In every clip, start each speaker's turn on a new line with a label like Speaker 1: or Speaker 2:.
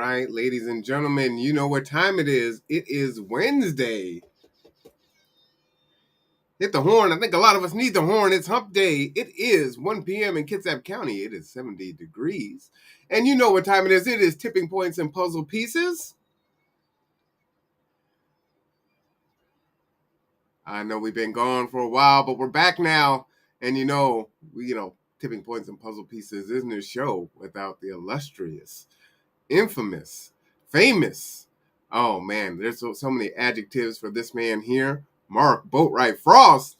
Speaker 1: right, ladies and gentlemen, you know what time it is. It is Wednesday. Hit the horn. I think a lot of us need the horn. It's hump day. It is 1 p.m. in Kitsap County. It is 70 degrees. And you know what time it is. It is tipping points and puzzle pieces. I know we've been gone for a while, but we're back now. And tipping points and puzzle pieces isn't a show without the illustrious, infamous, famous. Oh man, there's so many adjectives for this man here. Mark Boatwright-Frost.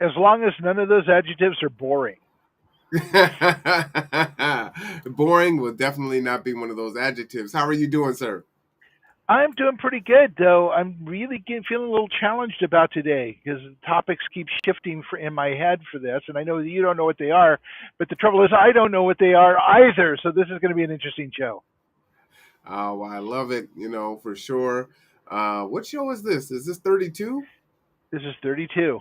Speaker 2: As long as none of those adjectives are boring.
Speaker 1: Boring will definitely not be one of those adjectives. How are you doing, sir?
Speaker 2: I'm doing pretty good, though. I'm really feeling a little challenged about today because topics keep shifting in my head for this, and I know that you don't know what they are, but the trouble is I don't know what they are either. So this is going to be an interesting show.
Speaker 1: Oh, I love it. For sure. What show is this? Is this 32?
Speaker 2: This is 32.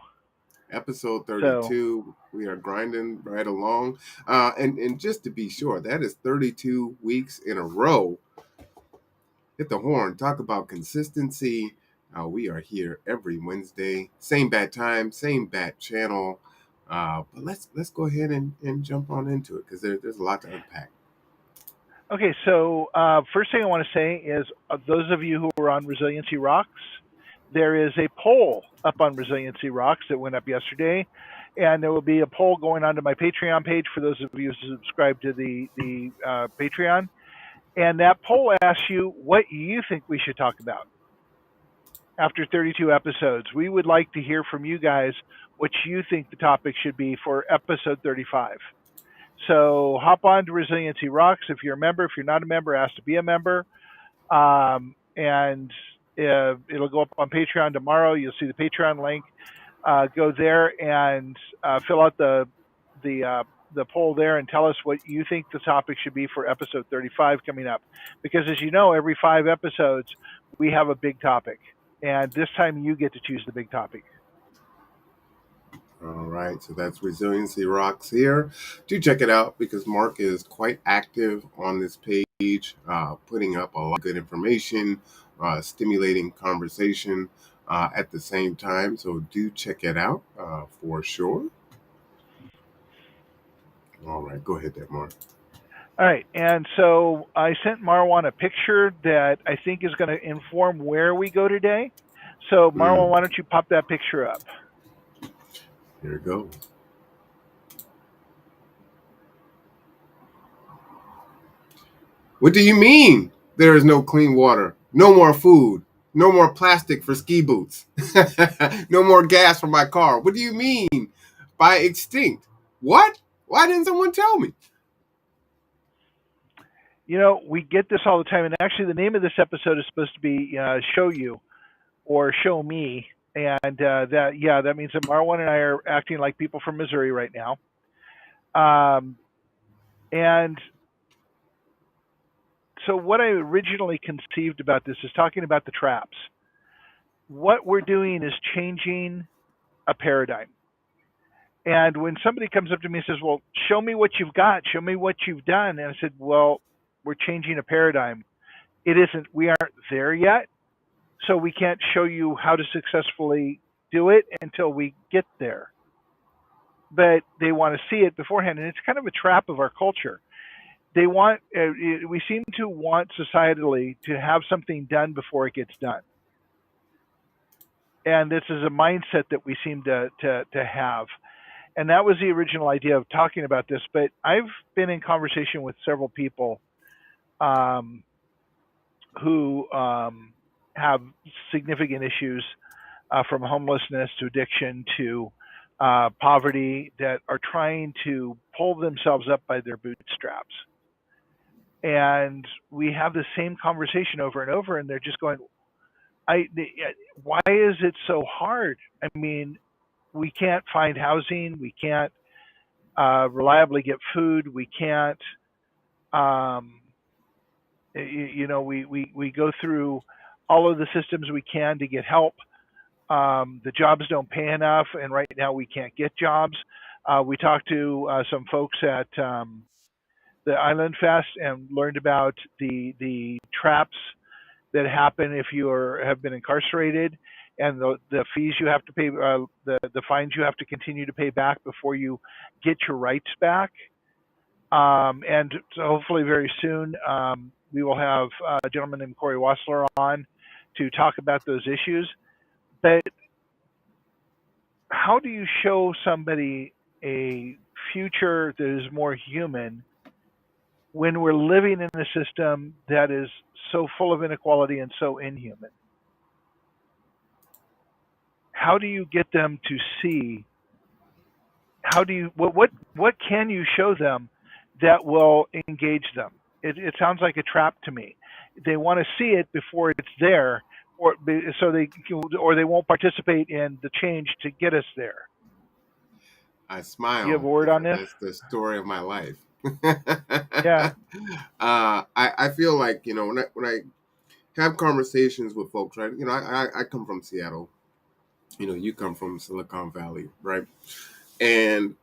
Speaker 1: Episode
Speaker 2: So
Speaker 1: 32. We are grinding right along. And just to be sure, that is 32 weeks in a row. Hit the horn. Talk about consistency. We are here every Wednesday. Same bat time, same bat channel. But let's go ahead and jump on into it because there's a lot to unpack.
Speaker 2: okay, so first thing I want to say is those of you who are on Resiliency Rocks, there is a poll up on Resiliency Rocks that went up yesterday, and there will be a poll going onto my Patreon page for those of you who subscribe to the Patreon. And that poll asks you what you think we should talk about after 32 episodes. We would like to hear from you guys what you think the topic should be for episode 35. So hop on to Resiliency Rocks if you're a member. If you're not a member, ask to be a member. And it'll go up on Patreon tomorrow. You'll see the Patreon link. Go there and fill out the poll there and tell us what you think the topic should be for episode 35 coming up. Because as you know, every 5 episodes we have a big topic, and this time you get to choose the big topic.
Speaker 1: All right, so that's Resiliency Rocks here. Do check it out because Mark is quite active on this page, putting up a lot of good information, stimulating conversation at the same time. So do check it out for sure. All right, go ahead there, Mark.
Speaker 2: All right, and so I sent Marwan a picture that I think is going to inform where we go today. So Marwan, why don't you pop that picture up?
Speaker 1: Here it goes. What do you mean there is no clean water, no more food, no more plastic for ski boots, no more gas for my car? What do you mean by extinct? What? Why didn't someone tell me?
Speaker 2: You know, we get this all the time, and actually, the name of this episode is supposed to be "Show You" or "Show Me," and that means that Marwan and I are acting like people from Missouri right now. And so, what I originally conceived about this is talking about the traps. What we're doing is changing a paradigm. And when somebody comes up to me and says, "Well, show me what you've got, show me what you've done," and I said, "Well, we're changing a paradigm. It isn't. We aren't there yet, so we can't show you how to successfully do it until we get there." But they want to see it beforehand, and it's kind of a trap of our culture. We seem to want societally to have something done before it gets done, and this is a mindset that we seem to have. And that was the original idea of talking about this. But I've been in conversation with several people who have significant issues from homelessness to addiction to poverty that are trying to pull themselves up by their bootstraps. And we have the same conversation over and over, and they're just going, why is it so hard? I mean, we can't find housing. We can't reliably get food. We can't, we go through all of the systems we can to get help. The jobs don't pay enough, and right now we can't get jobs. We talked to some folks at the Island Fest and learned about the traps that happen if you have been incarcerated, and the fees you have to pay, the fines you have to continue to pay back before you get your rights back. And so hopefully very soon we will have a gentleman named Corey Wassler on to talk about those issues. But how do you show somebody a future that is more human when we're living in a system that is so full of inequality and so inhuman? How do you get them to see? How do you what can you show them that will engage them? It sounds like a trap to me. They want to see it before it's there, so they won't participate in the change to get us there.
Speaker 1: I
Speaker 2: You have
Speaker 1: smile
Speaker 2: a word on
Speaker 1: because
Speaker 2: this?
Speaker 1: that's the story of my life.
Speaker 2: Yeah,
Speaker 1: I feel like, when I have conversations with folks, right? I come from Seattle. You come from Silicon Valley, right? And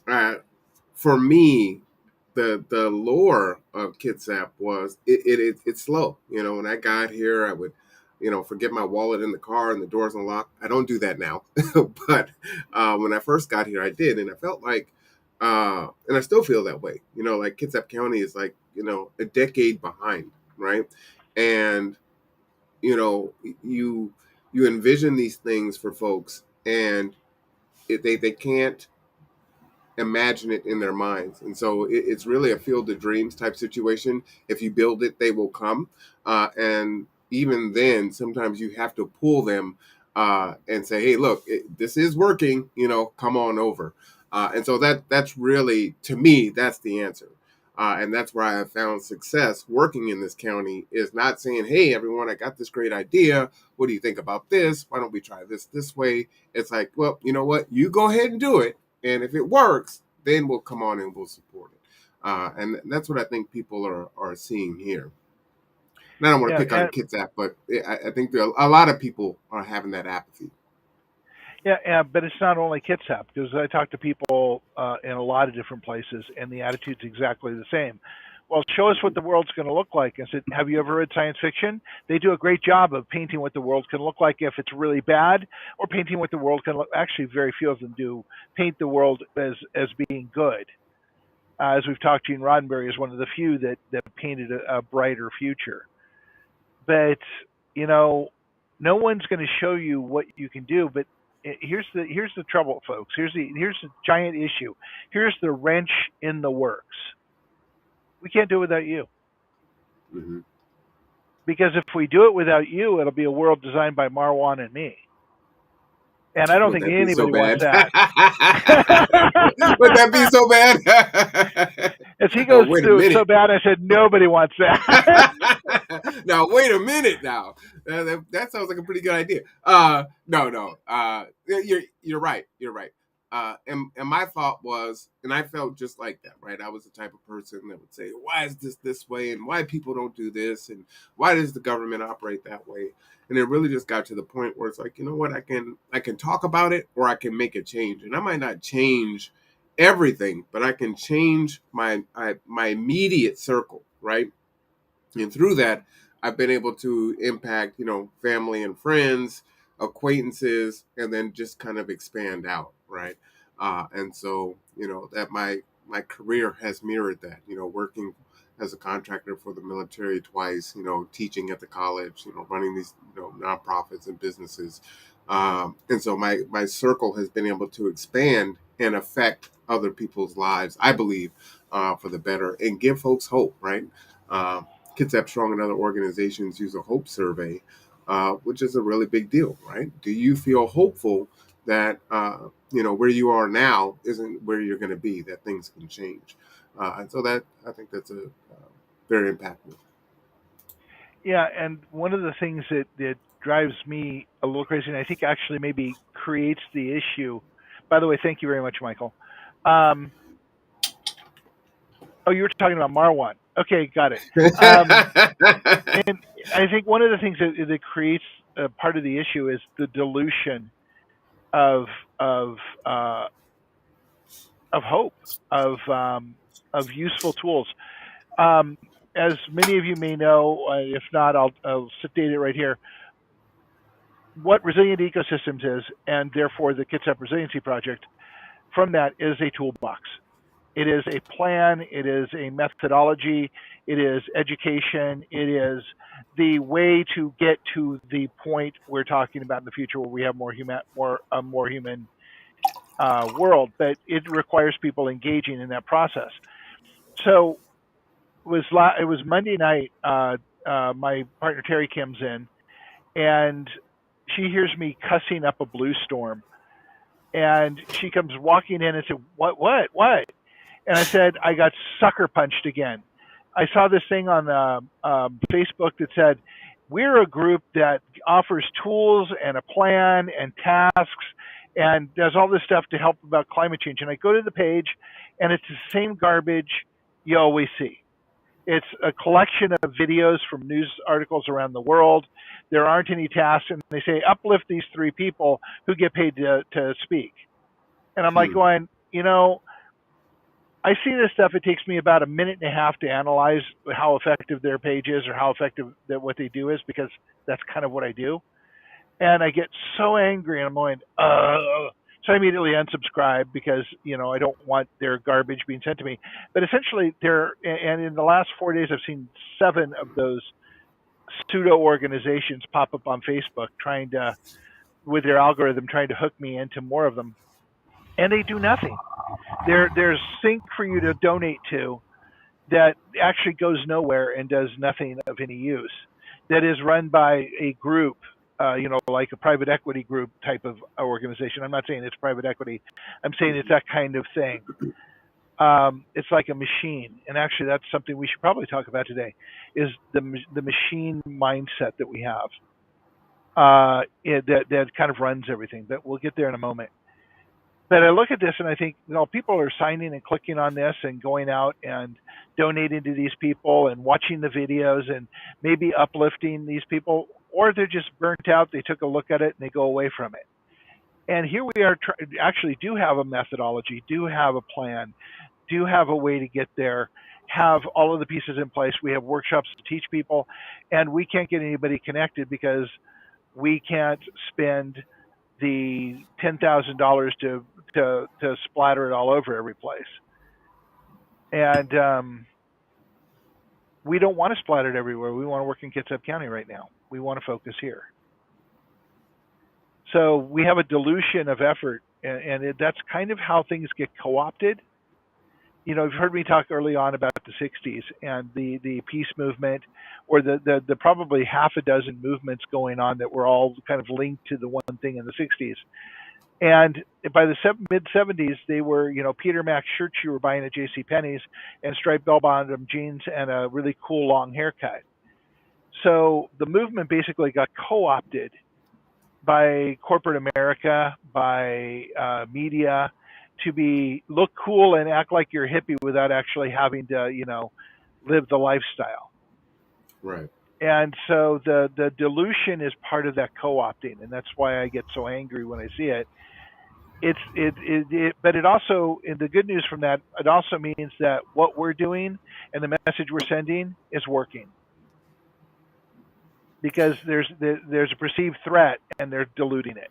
Speaker 1: uh, for me, the lore of Kitsap was it's slow. When I got here, I would, forget my wallet in the car and the doors unlocked. I don't do that now, but when I first got here, I did, and I felt like, and I still feel that way. Like Kitsap County is like a decade behind, right? And you know you you envision these things for folks, and they can't imagine it in their minds. And so it's really a field of dreams type situation. If you build it, they will come. And even then, sometimes you have to pull them and say, hey, look, this is working, come on over. And so that's really, to me, that's the answer. And that's where I have found success working in this county, is not saying, hey, everyone, I got this great idea. What do you think about this? Why don't we try this way? It's like, well, you know what? You go ahead and do it, and if it works, then we'll come on and we'll support it. And that's what I think people are seeing here. And I don't want to
Speaker 2: yeah,
Speaker 1: pick on Kitsap, but I think a lot of people are having that apathy.
Speaker 2: yeah. But it's not only Kitsap, because I talk to people in a lot of different places, and the attitude's exactly the same. Well, show us what
Speaker 1: Mhm.
Speaker 2: the world's going to look like. I said, have you ever read science fiction? They do a great job of painting what the world can look like if it's really bad, or painting what the world can look. Actually, very few of them do paint the world as being good. As we've talked, Gene Roddenberry is one of the few that painted a brighter future. But you know, no one's going to show you what you can do. But here's the trouble, folks. Here's the giant issue. Here's the wrench in the works. We can't do it without you,
Speaker 1: Hmm.
Speaker 2: because if we do it without you, it'll be a world designed by Marwan and me, and I don't
Speaker 1: Would
Speaker 2: think
Speaker 1: that be so
Speaker 2: anybody wants
Speaker 1: bad?
Speaker 2: that.
Speaker 1: Would that be so bad?
Speaker 2: As he
Speaker 1: No,
Speaker 2: goes
Speaker 1: wait a
Speaker 2: through it so
Speaker 1: minute.
Speaker 2: bad, I said nobody wants that.
Speaker 1: Now wait a minute. Now that sounds like a pretty good idea. No, no. You're right. You're right. And my thought was, and I felt just like that, right? I was the type of person that would say, why is this way, and why people don't do this, and why does the government operate that way? And it really just got to the point where it's like, you know what, I can talk about it, or I can make a change, and I might not change everything, but I can change my immediate circle, right? And through that, I've been able to impact, family and friends, acquaintances, and then just kind of expand out, right? And so, that my career has mirrored that, working as a contractor for the military twice, teaching at the college, running these, nonprofits and businesses. And so my circle has been able to expand and affect other people's lives, I believe, for the better, and give folks hope, right? Kitsap Strong and other organizations use a hope survey, which is a really big deal, right? Do you feel hopeful that where you are now isn't where you're going to be? That things can change, and so that I think that's a very impactful.
Speaker 2: Yeah, and one of the things that drives me a little crazy, and I think actually maybe creates the issue. By the way, thank you very much, Michael. Um, oh, you were talking about Marwan. Okay, got it. Um, and I think one of the things that creates part of the issue is the dilution of of uh, of hope, of of useful tools. Um, as many of you may know, if not, I'll state it right here. What resilient ecosystems is, and therefore the Kitsap Resiliency Project, from that is a toolbox. It is a plan, it is a methodology, it is education, it is the way to get to the point we're talking about in the future where we have more human world, but it requires people engaging in that process. So it was Monday night. My partner Terry comes in, and she hears me cussing up a blue storm, and she comes walking in and said, what?" And I said, "I got sucker punched again." I saw this thing on Facebook that said, "We're a group that offers tools and a plan and tasks and does all this stuff to help about climate change." And I go to the page, and it's the same garbage you always see. It's a collection of videos from news articles around the world. There aren't any tasks, and they say uplift these three people who get paid to speak. And I'm like
Speaker 1: Hmm.
Speaker 2: going, I see this stuff. It takes me about a minute and a half to analyze how effective their page is or how effective that what they do is, because that's kind of what I do. And I get so angry, and I'm going, so I immediately unsubscribe because I don't want their garbage being sent to me. But essentially, and in the last 4 days, I've seen 7 of those pseudo organizations pop up on Facebook trying to, with their algorithm, trying to hook me into more of them, and they do nothing. There's sync for you to donate to that actually goes nowhere and does nothing of any use. That is run by a group, like a private equity group type of organization. I'm not saying it's private equity. I'm saying it's that kind of thing. It's like a machine, and actually, that's something we should probably talk about today. Is the machine mindset that we have, that kind of runs everything. But we'll get there in a moment. But I look at this and I think, people are signing and clicking on this and going out and donating to these people and watching the videos and maybe uplifting these people, or they're just burnt out. They took a look at it and they go away from it. And here we are, actually do have a methodology, do have a plan, do have a way to get there, have all of the pieces in place. We have workshops to teach people, and we can't get anybody connected because we can't spend the $10,000 to splatter it all over every place. And we don't want to splatter it everywhere. We want to work in Kitsap County right now. We want to focus here. So we have a dilution of effort, and that's kind of how things get co-opted. You've heard me talk early on about the '60s and the peace movement, or the probably half a dozen movements going on that were all kind of linked to the one thing in the '60s. And by the mid '70s, they were, Peter Mac shirts you were buying at J.C. Penney's, and striped bell-bottom jeans and a really cool long haircut. So the movement basically got co-opted by corporate America, by media, to look cool and act like you're a hippie without actually having to, live the lifestyle.
Speaker 1: Right.
Speaker 2: And so the dilution is part of that co-opting, and that's why I get so angry when I see it. But it also, the good news from that, it also means that what we're doing and the message we're sending is working, because there's a perceived threat and they're diluting it.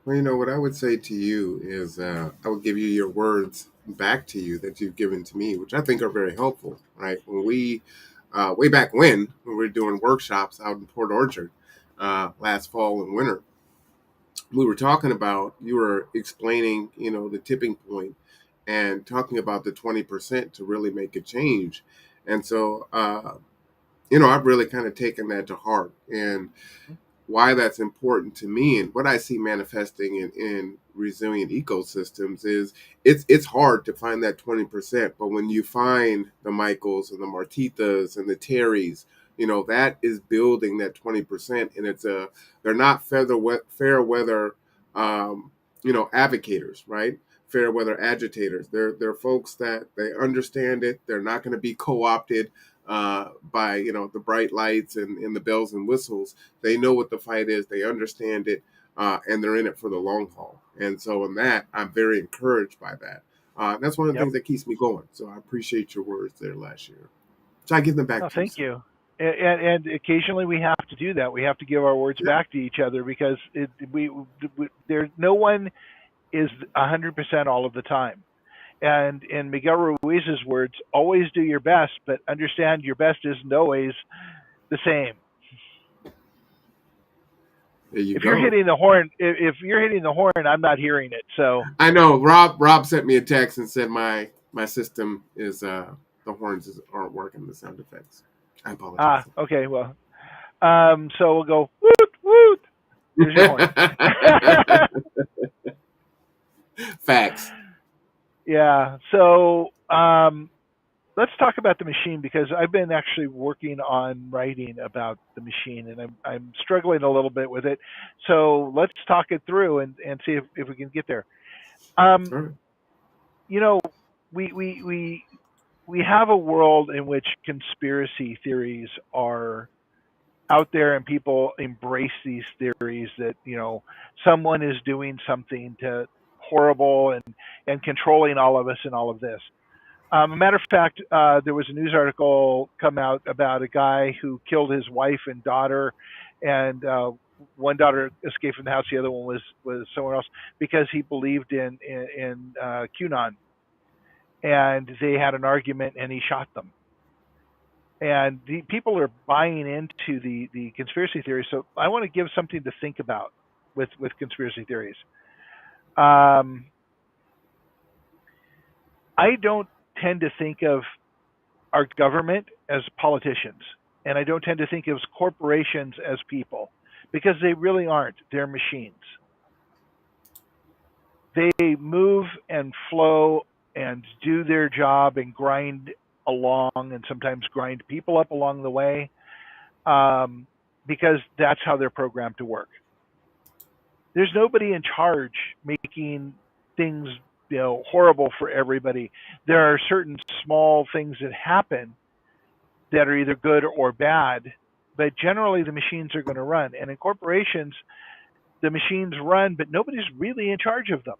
Speaker 1: Well, what I would say to you is I would give you your words back to you that you've given to me, which I think are very helpful, right? When way back when we were doing workshops out in Port Orchard last fall and winter, we were talking about, you were explaining, the tipping point and talking about the 20% to really make a change. And so, I've really kind of taken that to heart. And why that's important to me and what I see manifesting in resilient ecosystems is it's hard to find that 20%, but when you find the Michaels and the Martitas and the Terrys, that is building that 20%, and they're not fair weather advocators, right? Fair weather agitators. They're folks that they understand it. They're not going to be co-opted by the bright lights and the bells and whistles. They know what the fight is. They understand it, and they're in it for the long haul. And so in that, I'm very encouraged by that. That's one of the
Speaker 2: Yep.
Speaker 1: things that keeps me going. So I appreciate your words there last year. So I give them back
Speaker 2: No,
Speaker 1: to you,
Speaker 2: thank
Speaker 1: sir.
Speaker 2: you. And occasionally we have to do that. We have to give our words
Speaker 1: Yeah,
Speaker 2: back to each other because we there's no one is 100% all of the time. And in Miguel Ruiz's words, always do your best, but understand your best isn't always the same.
Speaker 1: there you
Speaker 2: If you're
Speaker 1: go.
Speaker 2: hitting the horn, if you're hitting the horn, I'm not hearing it. So,
Speaker 1: I know Rob sent me a text and said my system is the aren't working, the sound effects. I apologize.
Speaker 2: okay, well, so we'll go woot woot. There's your horn.
Speaker 1: Facts.
Speaker 2: Yeah. So, let's talk about the machine because I've been actually working on writing about the machine and I'm struggling a little bit with it. So let's talk it through and see if we can get there. Um,
Speaker 1: All right.
Speaker 2: you know, we we we we have a world in which conspiracy theories are out there and people embrace these theories that someone is doing something to horrible and controlling all of us and all of this. A matter of fact, there was a news article come out about a guy who killed his wife and daughter, and one daughter escaped from the house, the other one was somewhere else because he believed in QAnon, and they had an argument, and he shot them. And the people are buying into the conspiracy theories. So I want to give something to think about with conspiracy theories. Um, I don't tend to think of our government as politicians, and I don't tend to think of corporations as people because they really aren't. They're machines. They move and flow and do their job and grind along and sometimes grind people up along the way um, because that's how they're programmed to work. There's nobody in charge making things horrible for everybody. There are certain small things that happen that are either good or bad, but generally the machines are going to run. And in corporations, the machines run, but nobody's really in charge of them.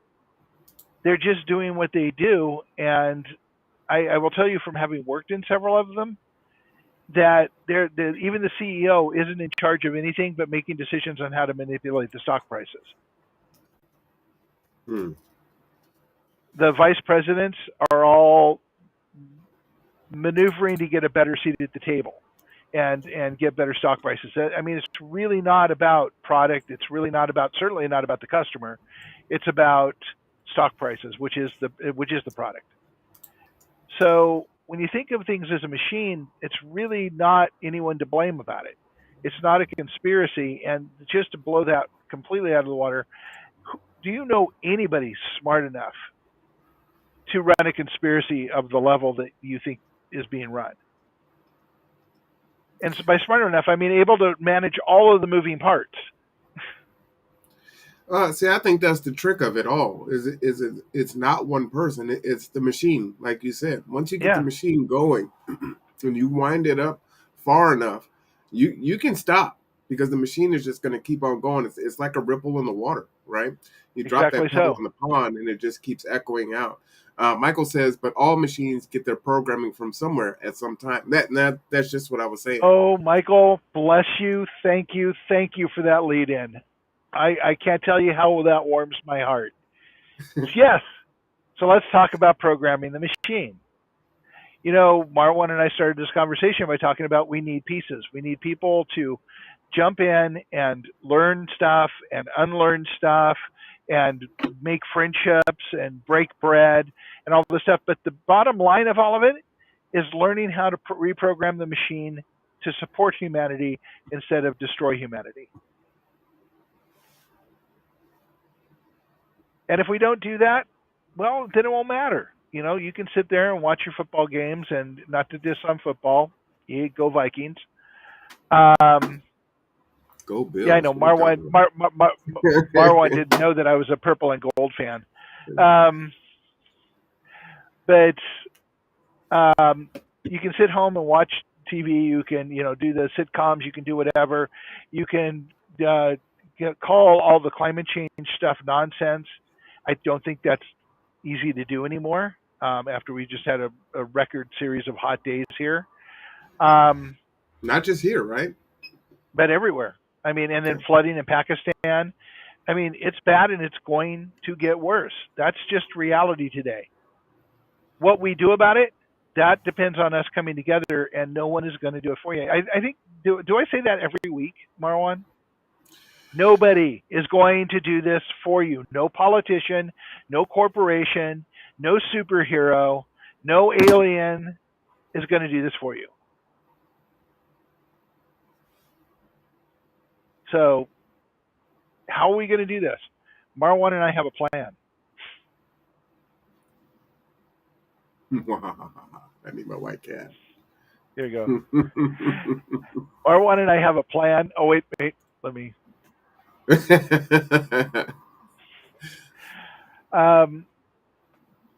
Speaker 2: They're just doing what they do. And I will tell you from having worked in several of them that even the CEO isn't in charge of anything but making decisions on how to manipulate the stock prices.
Speaker 1: Hmm.
Speaker 2: The vice presidents are all maneuvering to get a better seat at the table and get better stock prices. I mean, it's really not about product. It's really not about certainly not about the customer. It's about stock prices, which is the product. So when you think of things as a machine, it's really not anyone to blame about it. It's not a conspiracy. And just to blow that completely out of the water, do you know anybody smart enough to run a conspiracy of the level that you think is being run? And so by smart enough, I mean able to manage all of the moving parts.
Speaker 1: See, I think that's the trick of it all. It's not one person. It's the machine, like you said. Once you get the
Speaker 2: Yeah,
Speaker 1: machine going, and you wind it up far enough, you can stop because the machine is just going to keep on going. It's like a ripple in the water, right? You drop
Speaker 2: exactly
Speaker 1: that pebble
Speaker 2: so.
Speaker 1: in the pond, and it just keeps echoing out. Michael says, but all machines get their programming from somewhere at some time. That's just what I was saying.
Speaker 2: Oh, Michael, bless you. Thank you for that lead in. I can't tell you how that warms my heart. Yes. So let's talk about programming the machine. Marwan and I started this conversation by talking about we need pieces. We need people to jump in and learn stuff and unlearn stuff and make friendships and break bread and all this stuff. But the bottom line of all of it is learning how to reprogram the machine to support humanity instead of destroy humanity. And if we don't do that, well, then it won't matter. You can sit there and watch your football games and not to diss on football. Go Vikings. Um,
Speaker 1: Go
Speaker 2: yeah, I
Speaker 1: Bills.
Speaker 2: know
Speaker 1: What are you talking
Speaker 2: Marwan
Speaker 1: about?
Speaker 2: didn't know that I was a purple and gold fan. Um, but you can sit home and watch TV. You can do the sitcoms. You can do whatever. You can call all the climate change stuff nonsense. I don't think that's easy to do anymore after we just had a record series of hot days here. Um,
Speaker 1: Not just here, right?
Speaker 2: but everywhere. I mean, and then
Speaker 1: Okay.
Speaker 2: flooding in Pakistan. I mean, it's bad and it's going to get worse. That's just reality today. What we do about it, that depends on us coming together, and no one is going to do it for you. I think, do I say that every week, Marwan? Nobody is going to do this for you. No politician, no corporation, no superhero, no alien is going to do this for you. So, how are we going to do this? Marwan and I have a plan.
Speaker 1: I need my white cat.
Speaker 2: There you go. Marwan and I have a plan. Oh, wait. Let me. Um,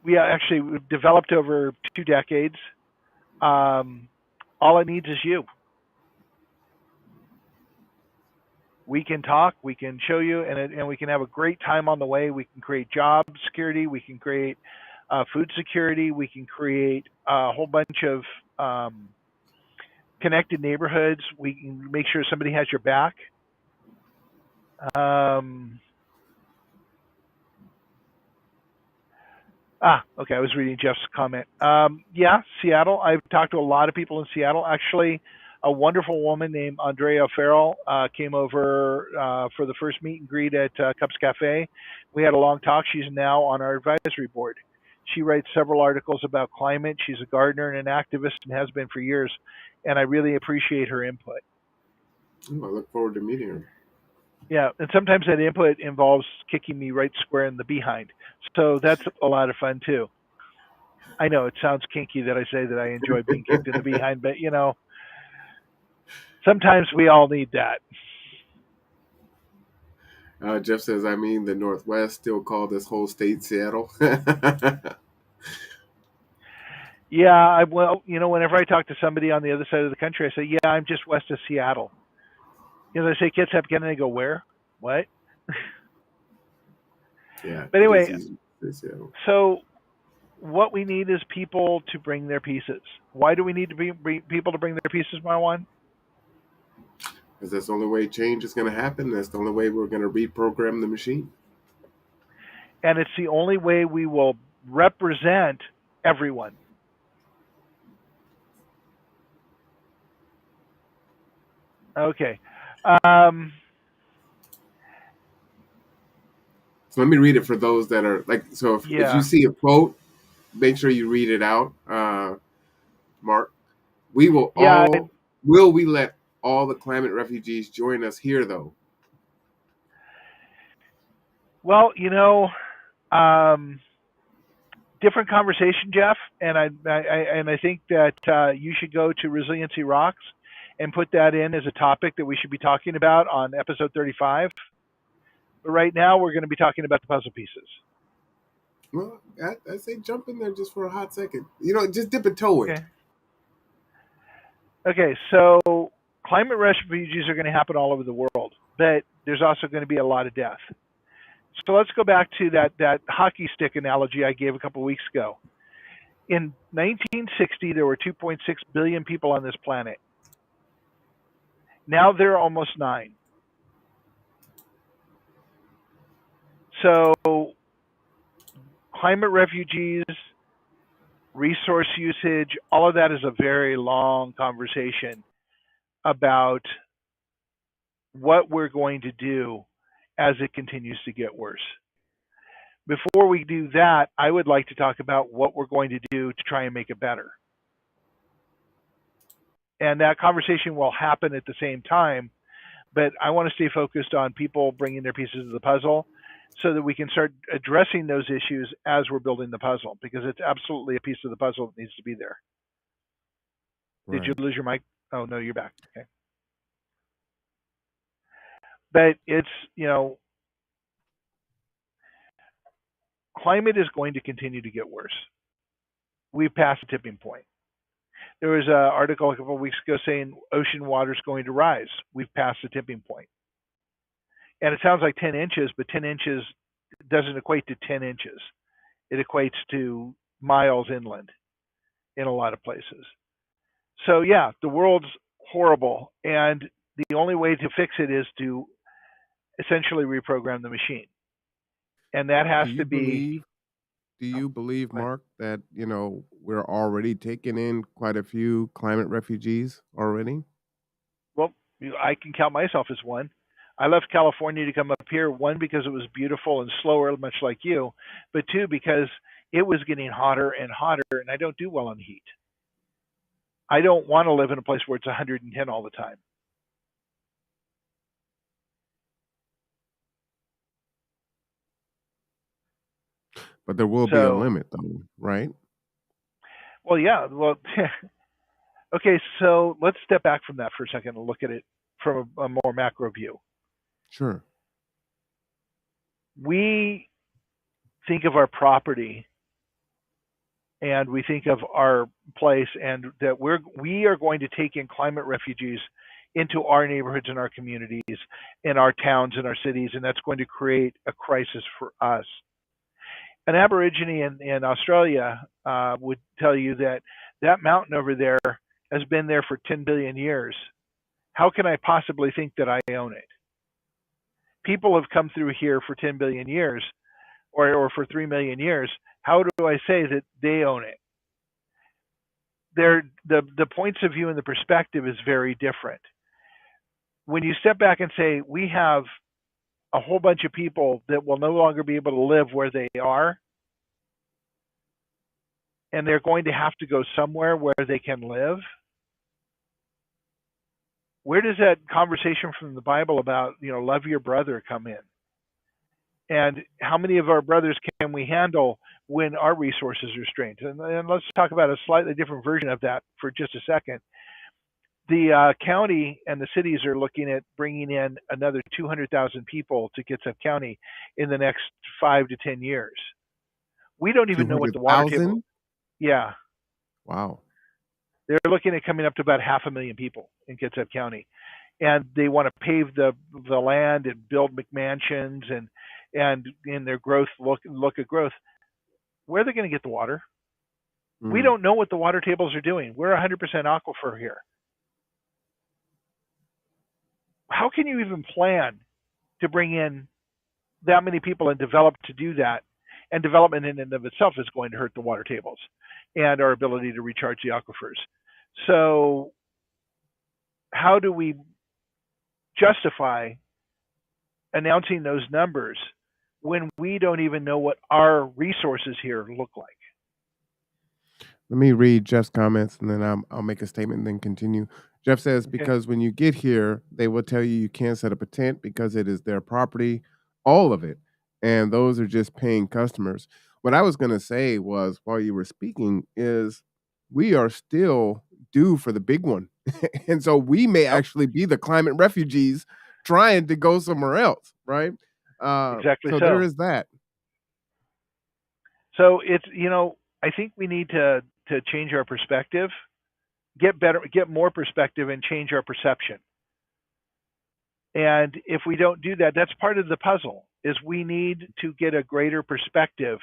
Speaker 2: we actually we've developed over 2 decades. Um, all it needs is you. We can talk, we can show you, and we can have a great time on the way. We can create job security, we can create food security, we can create a whole bunch of connected neighborhoods. We can make sure somebody has your back. Um, okay. I was reading Jeff's comment. Yeah, Seattle. I've talked to a lot of people in Seattle. Actually, a wonderful woman named Andrea Farrell came over for the first meet and greet at Cups Cafe. We had a long talk. She's now on our advisory board. She writes several articles about climate. She's a gardener and an activist and has been for years. And I really appreciate her input.
Speaker 1: Oh, I look forward to meeting her.
Speaker 2: Yeah, and sometimes that input involves kicking me right square in the behind. So that's a lot of fun too. I know it sounds kinky that I say that I enjoy being kicked in the behind, but sometimes we all need that.
Speaker 1: Jeff says, I mean, the Northwest still call this whole state Seattle.
Speaker 2: Yeah, well, whenever I talk to somebody on the other side of the country, I say, yeah, I'm just west of Seattle. They say Kitsap again, and they go, where? What?
Speaker 1: Yeah,
Speaker 2: But
Speaker 1: it is
Speaker 2: anyway,
Speaker 1: easy to say Seattle.
Speaker 2: so what we need is people to bring their pieces. Why do we need to bring people to bring their pieces, Marwan?
Speaker 1: Because that's the only way change is going to happen. That's the only way we're going to reprogram the machine.
Speaker 2: And it's the only way we will represent everyone. Okay. Um,
Speaker 1: So let me read it for those that are like, so if you
Speaker 2: yeah.
Speaker 1: see a quote, make sure you read it out, Mark. We will
Speaker 2: Yeah.
Speaker 1: all, will we let all the climate refugees join us here, though?
Speaker 2: Well, um, different conversation, Jeff, and I think that you should go to Resiliency Rocks and put that in as a topic that we should be talking about on episode 35. But right now, we're going to be talking about the puzzle pieces.
Speaker 1: Well, I say jump in there just for a hot second. Just dip a toe in.
Speaker 2: Okay. Okay. So climate refugees are going to happen all over the world, but there's also going to be a lot of death. So let's go back to that hockey stick analogy I gave a couple of weeks ago. In 1960, there were 2.6 billion people on this planet. Now there are almost 9. So climate refugees, resource usage, all of that is a very long conversation about what we're going to do as it continues to get worse. Before we do that, I would like to talk about what we're going to do to try and make it better. And that conversation will happen at the same time, but I want to stay focused on people bringing their pieces of the puzzle so that we can start addressing those issues as we're building the puzzle, because it's absolutely a piece of the puzzle that needs to be there. Did you
Speaker 1: Right.
Speaker 2: lose your mic? Oh, no, you're back. Okay. But climate is going to continue to get worse. We've passed the tipping point. There was an article a couple of weeks ago saying ocean water is going to rise. We've passed the tipping point. And it sounds like 10 inches, but 10 inches doesn't equate to 10 inches. It equates to miles inland in a lot of places. So yeah, the world's horrible, and the only way to fix it is to essentially reprogram the machine, and that has
Speaker 1: Do
Speaker 2: to
Speaker 1: you
Speaker 2: be.
Speaker 1: believe do
Speaker 2: Oh,
Speaker 1: you believe,
Speaker 2: go ahead.
Speaker 1: Mark, that, we're already taking in quite a few climate refugees already?
Speaker 2: Well, I can count myself as one. I left California to come up here, one because it was beautiful and slower, much like you, but two because it was getting hotter and hotter, and I don't do well in heat. I don't want to live in a place where it's 110 all the time.
Speaker 1: But there will be a
Speaker 2: So,
Speaker 1: limit though, right?
Speaker 2: well, yeah, well, okay, so let's step back from that for a second and look at it from a more macro view.
Speaker 1: Sure.
Speaker 2: We think of our property and we think of our place and that we are going to take in climate refugees into our neighborhoods and our communities, in our towns and our cities, and that's going to create a crisis for us. An Aborigine in Australia would tell you that that mountain over there has been there for 10 billion years. How can I possibly think that I own it? People have come through here for 10 billion years or for 3 million years. How do I say that they own it? The points of view and the perspective is very different. When you step back and say we have a whole bunch of people that will no longer be able to live where they are, and they're going to have to go somewhere where they can live, where does that conversation from the Bible about love your brother come in? And how many of our brothers can we handle when our resources are strained? And let's talk about a slightly different version of that for just a second. The county and the cities are looking at bringing in another 200,000 people to Kitsap County in the next 5 to 10 years. We don't even know what the water table.
Speaker 1: 200,000?
Speaker 2: Yeah,
Speaker 1: Wow.
Speaker 2: they're looking at coming up to about 500,000 people in Kitsap County, and they want to pave the land and build McMansions and in their growth look at growth. Where are they going to get the water? We
Speaker 1: Mm.
Speaker 2: don't know what the water tables are doing. We're 100% aquifer here. How can you even plan to bring in that many people and develop to do that? And development in and of itself is going to hurt the water tables and our ability to recharge the aquifers. So, how do we justify announcing those numbers when we don't even know what our resources here look like?
Speaker 1: Let me read Jeff's comments and then I'll make a statement and then continue. Jeff says,
Speaker 2: Okay.
Speaker 1: because when you get here, they will tell you you can't set up a tent because it is their property, all of it. And those are just paying customers. What I was going to say was, while you were speaking, is we are still due for the big one. And so we may
Speaker 2: Yep.
Speaker 1: actually be the climate refugees trying to go somewhere else, right?
Speaker 2: Exactly
Speaker 1: So there
Speaker 2: so.
Speaker 1: is that.
Speaker 2: So it's I think we need to change our perspective, get more perspective, and change our perception. And if we don't do that, that's part of the puzzle. Is we need to get a greater perspective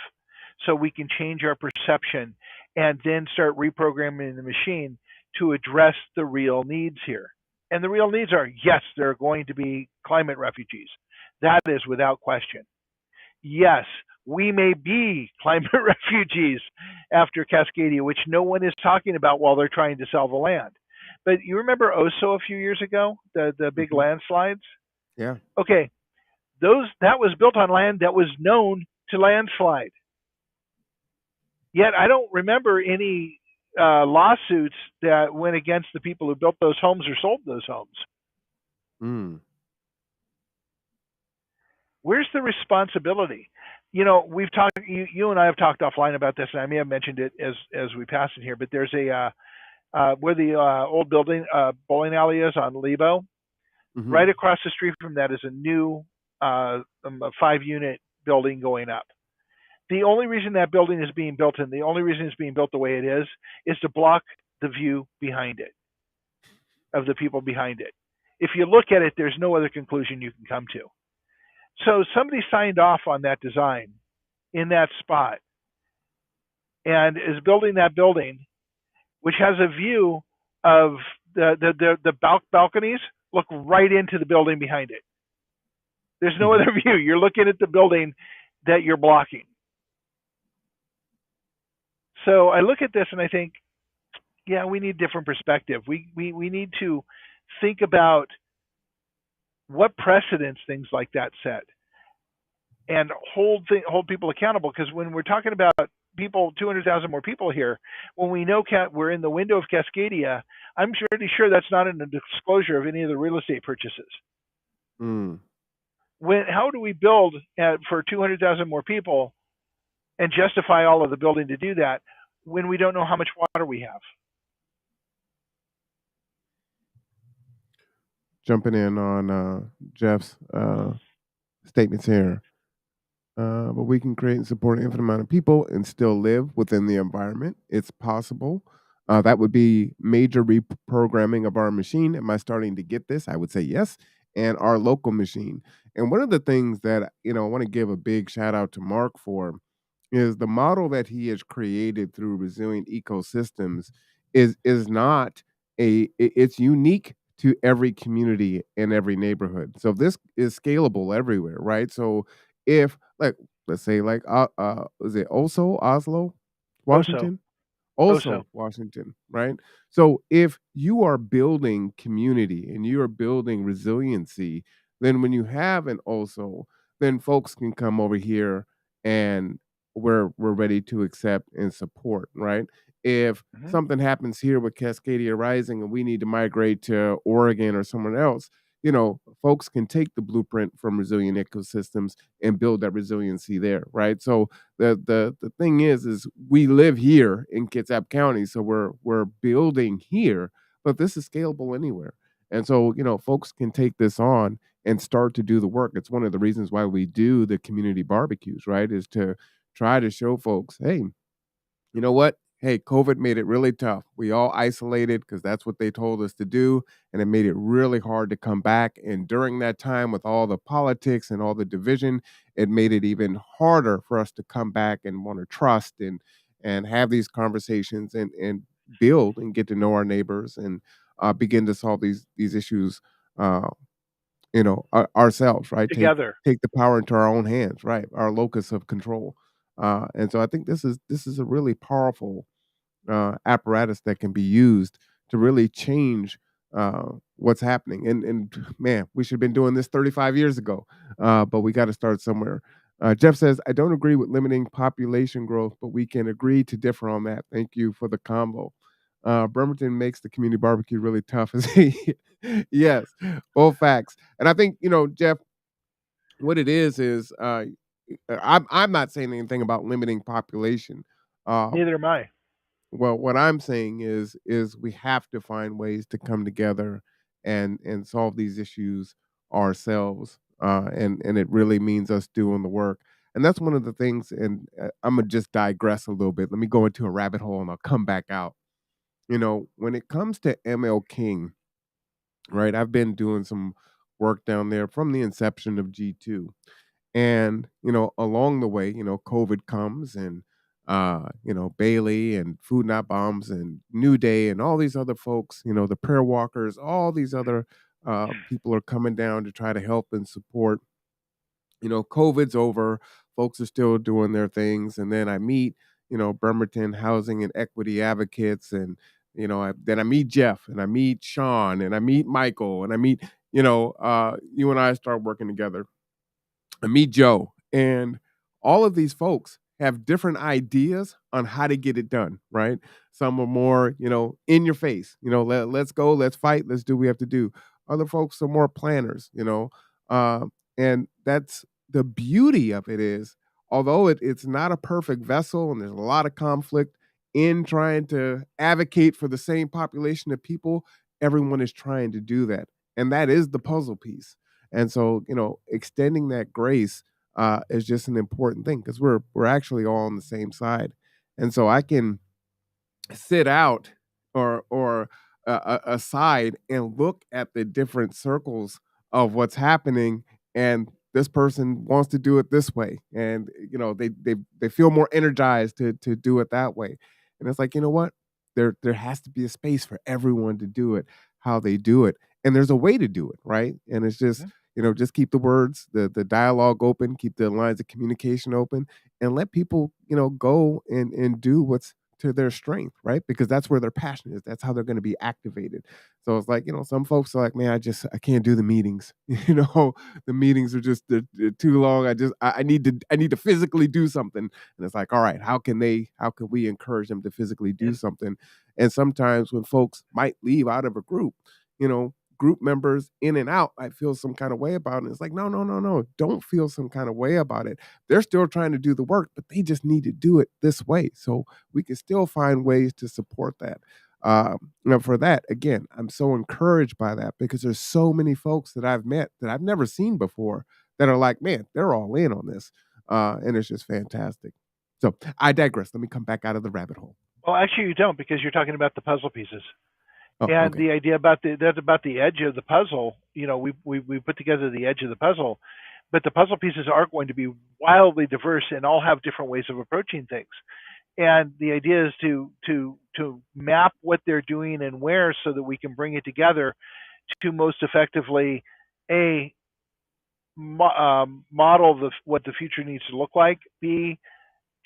Speaker 2: so we can change our perception and then start reprogramming the machine to address the real needs here. And the real needs are yes, there are going to be climate refugees. That is without question. Yes, we may be climate refugees after Cascadia, which no one is talking about while they're trying to sell the land. But you remember Oso a few years ago, the big
Speaker 1: Mhm.
Speaker 2: landslides?
Speaker 1: Yeah.
Speaker 2: Okay, those that was built on land that was known to landslide. Yet I don't remember any lawsuits that went against the people who built those homes or sold those homes.
Speaker 1: Mm.
Speaker 2: Where's the responsibility? We've talked. You and I have talked offline about this, and I may have mentioned it as we pass in here. But there's where the old building bowling alley is on Lebo.
Speaker 1: Mhm.
Speaker 2: Right across the street from that is a new a 5 unit building going up. The only reason that building is being built and the only reason it's being built the way it is to block the view behind it of the people behind it. If you look at it, there's no other conclusion you can come to. So somebody signed off on that design in that spot. and is building that building, which has a view of the balconies look right into the building behind it. There's no
Speaker 1: Mhm.
Speaker 2: other view. You're looking at the building that you're blocking. So I look at this and I think, yeah, we need different perspective. We need to think about what precedents things like that set, and hold people accountable. Because when we're talking about people, 200,000 more people here, when we know we're in the window of Cascadia, I'm pretty sure that's not in the disclosure of any of the real estate purchases.
Speaker 1: Mm.
Speaker 2: How do we build for 200,000 more people and justify all of the building to do that when we don't know how much water we have?
Speaker 1: Jumping in on Jeff's statements here. But we can create and support an infinite amount of people and still live within the environment. It's possible. That would be major reprogramming of our machine. Am I starting to get this? I would say yes. And our local machine. And one of the things that I want to give a big shout out to Mark for is the model that he has created through resilient ecosystems is not it's unique to every community and every neighborhood. So this is scalable everywhere, right? So if like let's say like is it Oslo,
Speaker 2: Oso,
Speaker 1: Washington?
Speaker 2: Oso.
Speaker 1: Also Washington, right? So if you are building community and you are building resiliency, then when you have an also, then folks can come over here and we're ready to accept and support, right? If
Speaker 2: Hmm.
Speaker 1: something happens here with Cascadia Rising and we need to migrate to Oregon or somewhere else, folks can take the blueprint from resilient ecosystems and build that resiliency there, right? So the thing is we live here in Kitsap County, so we're building here, but this is scalable anywhere. And so, folks can take this on and start to do the work. It's one of the reasons why we do the community barbecues, right? Is to try to show folks, hey, you know what? Hey, COVID made it really tough. We all isolated because that's what they told us to do. And it made it really hard to come back. And during that time, with all the politics and all the division, it made it even harder for us to come back and want to trust and have these conversations and build and get to know our neighbors and begin to solve these issues uh, ourselves, right?
Speaker 2: Together.
Speaker 1: Take the power into our own hands, right? Our locus of control. And so I think this is a really powerful apparatus that can be used to really change what's happening. And man, we should have been doing this 35 years ago, but we got to start somewhere. Jeff says, I don't agree with limiting population growth, but we can agree to differ on that. Thank you for the combo. Bremerton makes the community barbecue really tough. As he, yes, all facts. And I think Jeff, what it is I'm not saying anything about limiting population. Uh,
Speaker 2: Neither am I.
Speaker 1: well, what I'm saying is we have to find ways to come together and solve these issues ourselves. And it really means us doing the work. And that's one of the things. And I'm gonna just digress a little bit. Let me go into a rabbit hole and I'll come back out. When it comes to ML King, right? I've been doing some work down there from the inception of G2. And, along the way, COVID comes and Bailey and Food Not Bombs and New Day and all these other folks, the prayer walkers, all these other people are coming down to try to help and support. COVID's over, folks are still doing their things. And then I meet, Bremerton Housing and Equity Advocates. And, then I meet Jeff and I meet Sean and I meet Michael and I meet, you and I start working together. I meet Joe, and all of these folks have different ideas on how to get it done, right? Some are more, in your face, let's go, let's fight, let's do what we have to do. Other folks are more planners, uh, and that's the beauty of it is, although it's not a perfect vessel and there's a lot of conflict in trying to advocate for the same population of people, everyone is trying to do that. And that is the puzzle piece. And so, extending that grace is just an important thing because we're actually all on the same side. And so I can sit out or aside and look at the different circles of what's happening, and this person wants to do it this way, and they feel more energized to do it that way. And it's like, you know what, there has to be a space for everyone to do it how they do it, and there's a way to do it, right? And it's just,
Speaker 2: Mhm.
Speaker 1: just keep the words, the dialogue open, keep the lines of communication open, and let people, go and do what's to their strength, right? Because that's where their passion is. That's how they're going to be activated. So it's like, some folks are like, man, I can't do the meetings. The meetings are just they're too long. I need to physically do something. And it's like, all right, how can we encourage them to physically do
Speaker 2: And
Speaker 1: something? And sometimes when folks might leave out of a group, group members in and out might feel some kind of way about it. It's like, no, no, no, no. Don't feel some kind of way about it. They're still trying to do the work, but they just need to do it this way. So we can still find ways to support that. For that, again, I'm so encouraged by that because there's so many folks that I've met that I've never seen before that are like, man, they're all in on this. And it's just fantastic. So I digress. Let me come back out of the rabbit hole.
Speaker 2: well, actually, you don't because you're talking about the puzzle pieces.
Speaker 1: Oh,
Speaker 2: And
Speaker 1: okay.
Speaker 2: the idea about that's about the edge of the puzzle. We put together the edge of the puzzle, but the puzzle pieces are going to be wildly diverse and all have different ways of approaching things. And the idea is to map what they're doing and where, so that we can bring it together to most effectively a model what the future needs to look like. B,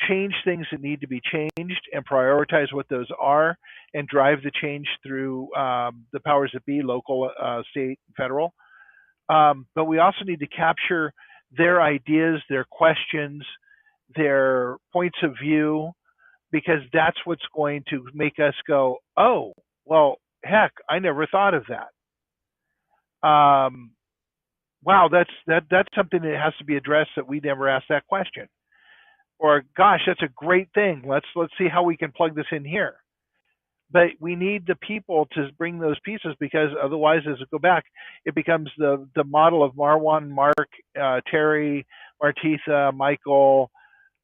Speaker 2: change things that need to be changed and prioritize what those are, and drive the change through the powers that be, local, state, federal. But we also need to capture their ideas, their questions, their points of view, because that's what's going to make us go, oh, well, heck, I never thought of that. Wow, that's something that has to be addressed that we never asked that question. Or gosh, that's a great thing. Let's see how we can plug this in here. But we need the people to bring those pieces, because otherwise, as we go back, it becomes the model of Marwan, Mark, Terry, Martitha, Michael,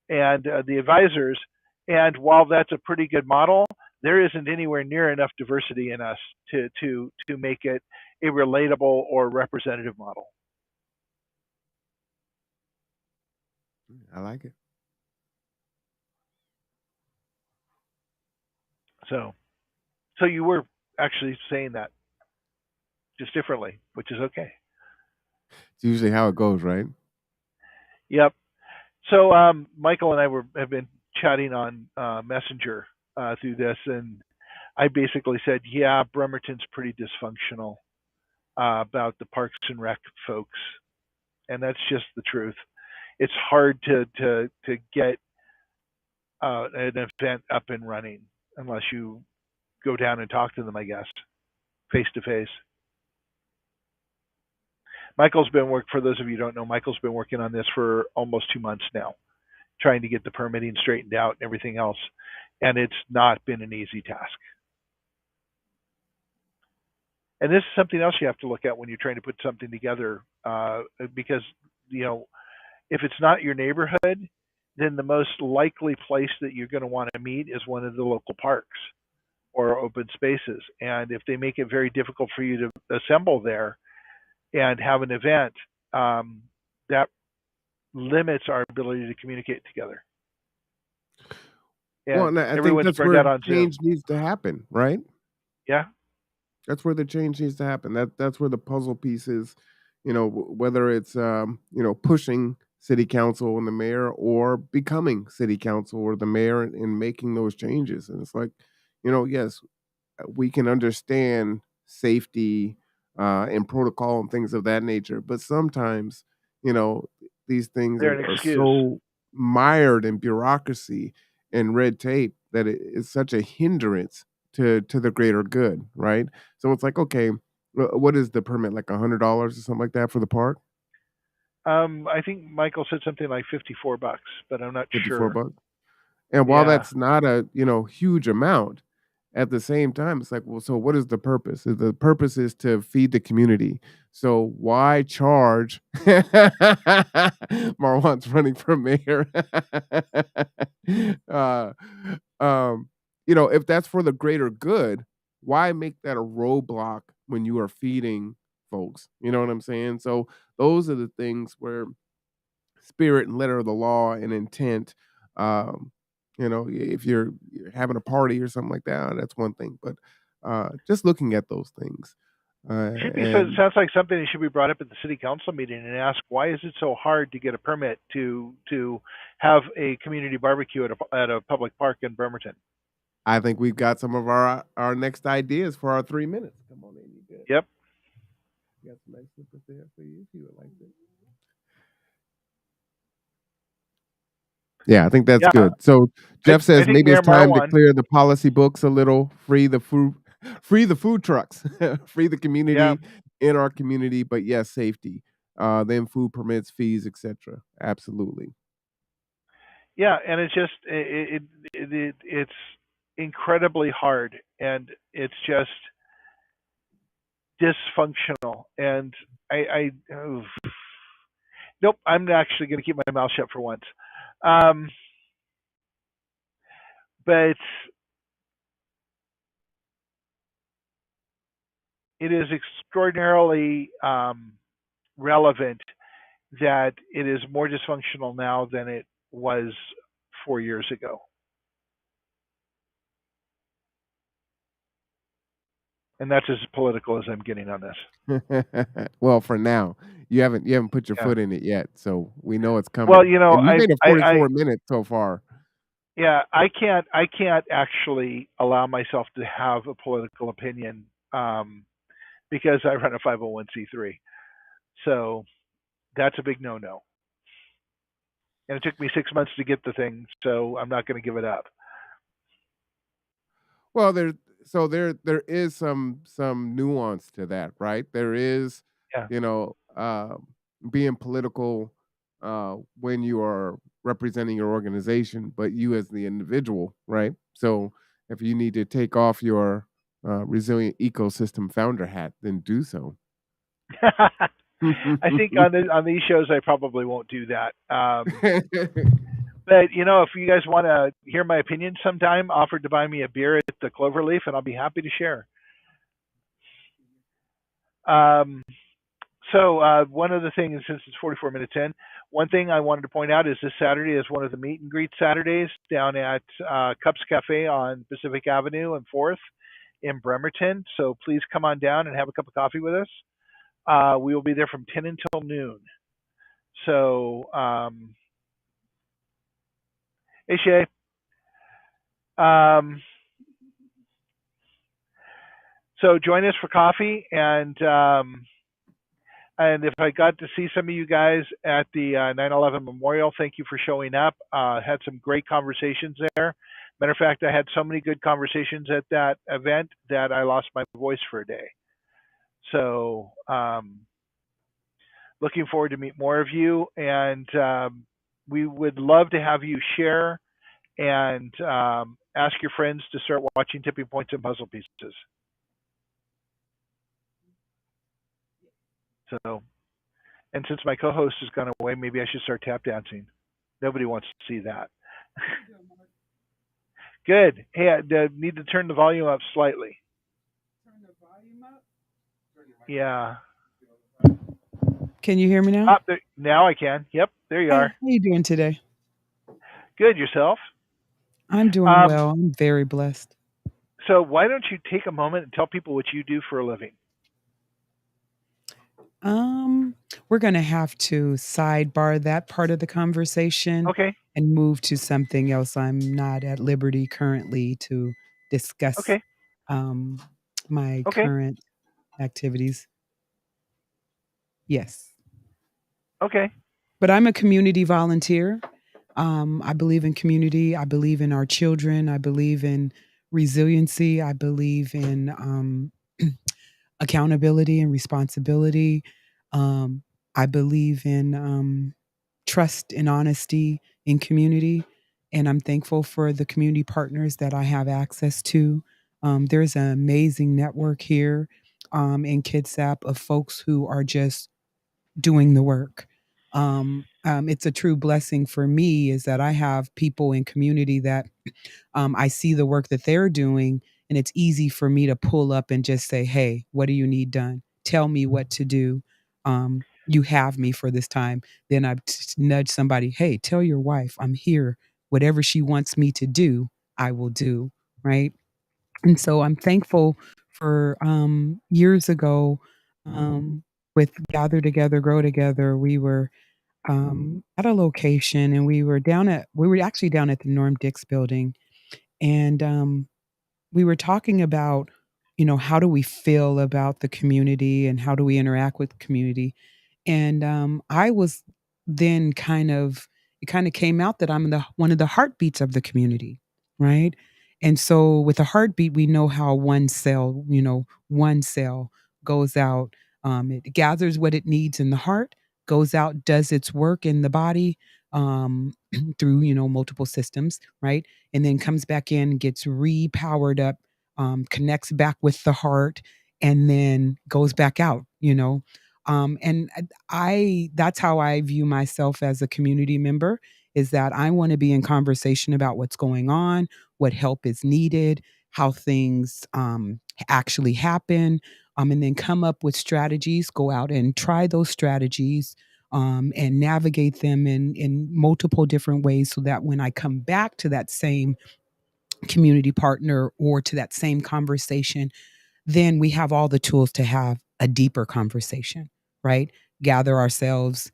Speaker 2: and the advisors. And while that's a pretty good model, there isn't anywhere near enough diversity in us to make it a relatable or representative model.
Speaker 1: I like it.
Speaker 2: So, so you were actually saying that just differently, which is okay.
Speaker 1: It's usually how it goes, right?
Speaker 2: Yep. So Michael and I have been chatting on Messenger through this, and I basically said, yeah, Bremerton's pretty dysfunctional about the Parks and Rec folks, and that's just the truth. It's hard to get an event up and running unless you go down and talk to them, I guess, face to face. Michael's been work for those of you who don't know. Michael's been working on this for almost 2 months now, trying to get the permitting straightened out and everything else, and it's not been an easy task. And this is something else you have to look at when you're trying to put something together, because you know if it's not your neighborhood, then the most likely place that you're going to want to meet is one of the local parks or open spaces. And if they make it very difficult for you to assemble there and have an event, that limits our ability to communicate together.
Speaker 1: Well,
Speaker 2: And
Speaker 1: and I think
Speaker 2: everyone's
Speaker 1: that's
Speaker 2: spread
Speaker 1: where
Speaker 2: out on Zoom.
Speaker 1: change needs to happen, right?
Speaker 2: Yeah.
Speaker 1: That's where the change needs to happen. That's where the puzzle pieces, whether it's pushing city council and the mayor, or becoming city council or the mayor, and making those changes. And it's like, yes, we can understand safety and protocol and things of that nature, but sometimes, you know, these things
Speaker 2: They're
Speaker 1: are,
Speaker 2: an
Speaker 1: are
Speaker 2: excuse.
Speaker 1: so mired in bureaucracy and red tape that it is such a hindrance to the greater good, right? So it's like, okay, what is the permit, like $100 or something like that for the park?
Speaker 2: I think Michael said something like $54, but I'm not
Speaker 1: 54
Speaker 2: sure.
Speaker 1: bucks. And while
Speaker 2: Yeah.
Speaker 1: that's not a, huge amount, at the same time, it's like, well, so what is the purpose? The purpose is to feed the community. So why charge? Marwan's running for mayor. uh, um, if that's for the greater good, why make that a roadblock when you are feeding folks. You know what I'm saying? So those are the things where spirit and letter of the law and intent. Um, if you're having a party or something like that, that's one thing. But just looking at those things,
Speaker 2: Should be so. It
Speaker 1: and
Speaker 2: sounds like something that should be brought up at the city council meeting and ask why is it so hard to get a permit to have a community barbecue at a public park in Bremerton.
Speaker 1: I think we've got some of our next ideas for our 3 minutes. Come on in, you good?
Speaker 2: Yep.
Speaker 1: Got some nice slippers there for you if you would like to. Yeah, I think that's
Speaker 2: Yeah.
Speaker 1: good. So Jeff
Speaker 2: I
Speaker 1: says
Speaker 2: think
Speaker 1: maybe it's
Speaker 2: Mayor
Speaker 1: time to
Speaker 2: Marwan.
Speaker 1: clear the policy books a little, free the food trucks, free the
Speaker 2: Yeah.
Speaker 1: community in our community, but yes, safety. Then food permits, fees, etc. Absolutely.
Speaker 2: Yeah, and it's just it's incredibly hard, and it's just dysfunctional. And nope, I'm actually going to keep my mouth shut for once. Um, but it is extraordinarily relevant that it is more dysfunctional now than it was 4 years ago. And that's as political as I'm getting on this.
Speaker 1: Well, for now, you haven't put your
Speaker 2: Yeah.
Speaker 1: foot in it yet, so we know it's
Speaker 2: Well,
Speaker 1: coming.
Speaker 2: you know,
Speaker 1: And you've made it
Speaker 2: I
Speaker 1: 44 minutes so far.
Speaker 2: yeah, I can't actually allow myself to have a political opinion because I run a 501c3. So that's a big no-no. And it took me 6 months to get the thing, so I'm not going to give it up.
Speaker 1: Well, there is some nuance to that, right? There is,
Speaker 2: Yeah.
Speaker 1: you know, being political when you are representing your organization, but you as the individual, right? So if you need to take off your resilient ecosystem founder hat, then do so.
Speaker 2: I think on these shows I probably won't do that. But if you guys want to hear my opinion sometime, offer to buy me a beer at the Cloverleaf, and I'll be happy to share. Um, so one of the things, since it's 44 minutes in, one thing I wanted to point out is this Saturday is one of the meet and greet Saturdays down at Cups Cafe on Pacific Avenue and 4th in Bremerton. So please come on down and have a cup of coffee with us. We will be there from 10 until noon. So, hey Shay. Um, so join us for coffee, and if I got to see some of you guys at the 9/11 Memorial, thank you for showing up. Had some great conversations there. Matter of fact, I had so many good conversations at that event that I lost my voice for a day. So, looking forward to meet more of you, and we would love to have you share and ask your friends to start watching Tipping Points and Puzzle Pieces. So, and since my co-host has gone away, maybe I should start tap dancing. Nobody wants to see that. Good. Hey, I need to turn the volume up slightly. Yeah.
Speaker 3: Can you hear me now?
Speaker 2: Ah, now I can. Yep, there you
Speaker 3: Hey,
Speaker 2: are.
Speaker 3: how you doing today?
Speaker 2: Good. Yourself?
Speaker 3: I'm doing
Speaker 2: Um,
Speaker 3: well. I'm very blessed.
Speaker 2: so why don't you take a moment and tell people what you do for a living?
Speaker 3: Um, we're gonna have to sidebar that part of the conversation
Speaker 2: Okay.
Speaker 3: and move to something else. I'm not at liberty currently to discuss
Speaker 2: Okay.
Speaker 3: um my
Speaker 2: Okay.
Speaker 3: current activities. Yes.
Speaker 2: Okay.
Speaker 3: But I'm a community volunteer. I believe in community. I believe in our children. I believe in resiliency. I believe in accountability and responsibility. Um, I believe in trust and honesty in community. And I'm thankful for the community partners that I have access to. There's an amazing network here in Kitsap of folks who are just doing the work. It's a true blessing for me is that I have people in community that I see the work that they're doing, and it's easy for me to pull up and just say, "Hey, what do you need done?" tell me what to do. You have me for this time. Then I nudge somebody, hey, tell your wife I'm here. Whatever she wants me to do, I will do. Right. And so I'm thankful for years ago with Gather Together, Grow Together. We were at a location and we were actually down at the Norm Dix building. And we were talking about, how do we feel about the community and how do we interact with the community? And I was then it kind of came out that I'm the one of the heartbeats of the community, right? And so with a heartbeat, we know how one cell goes out. It gathers what it needs in the heart, goes out, does its work in the body through multiple systems, right? And then comes back in, gets re-powered up, connects back with the heart, and then goes back out. And I that's how I view myself as a community member, is that I want to be in conversation about what's going on, what help is needed, how things actually happen, and then come up with strategies, go out and try those strategies, and navigate them in multiple different ways so that when I come back to that same community partner or to that same conversation, then we have all the tools to have a deeper conversation, right? Gather ourselves,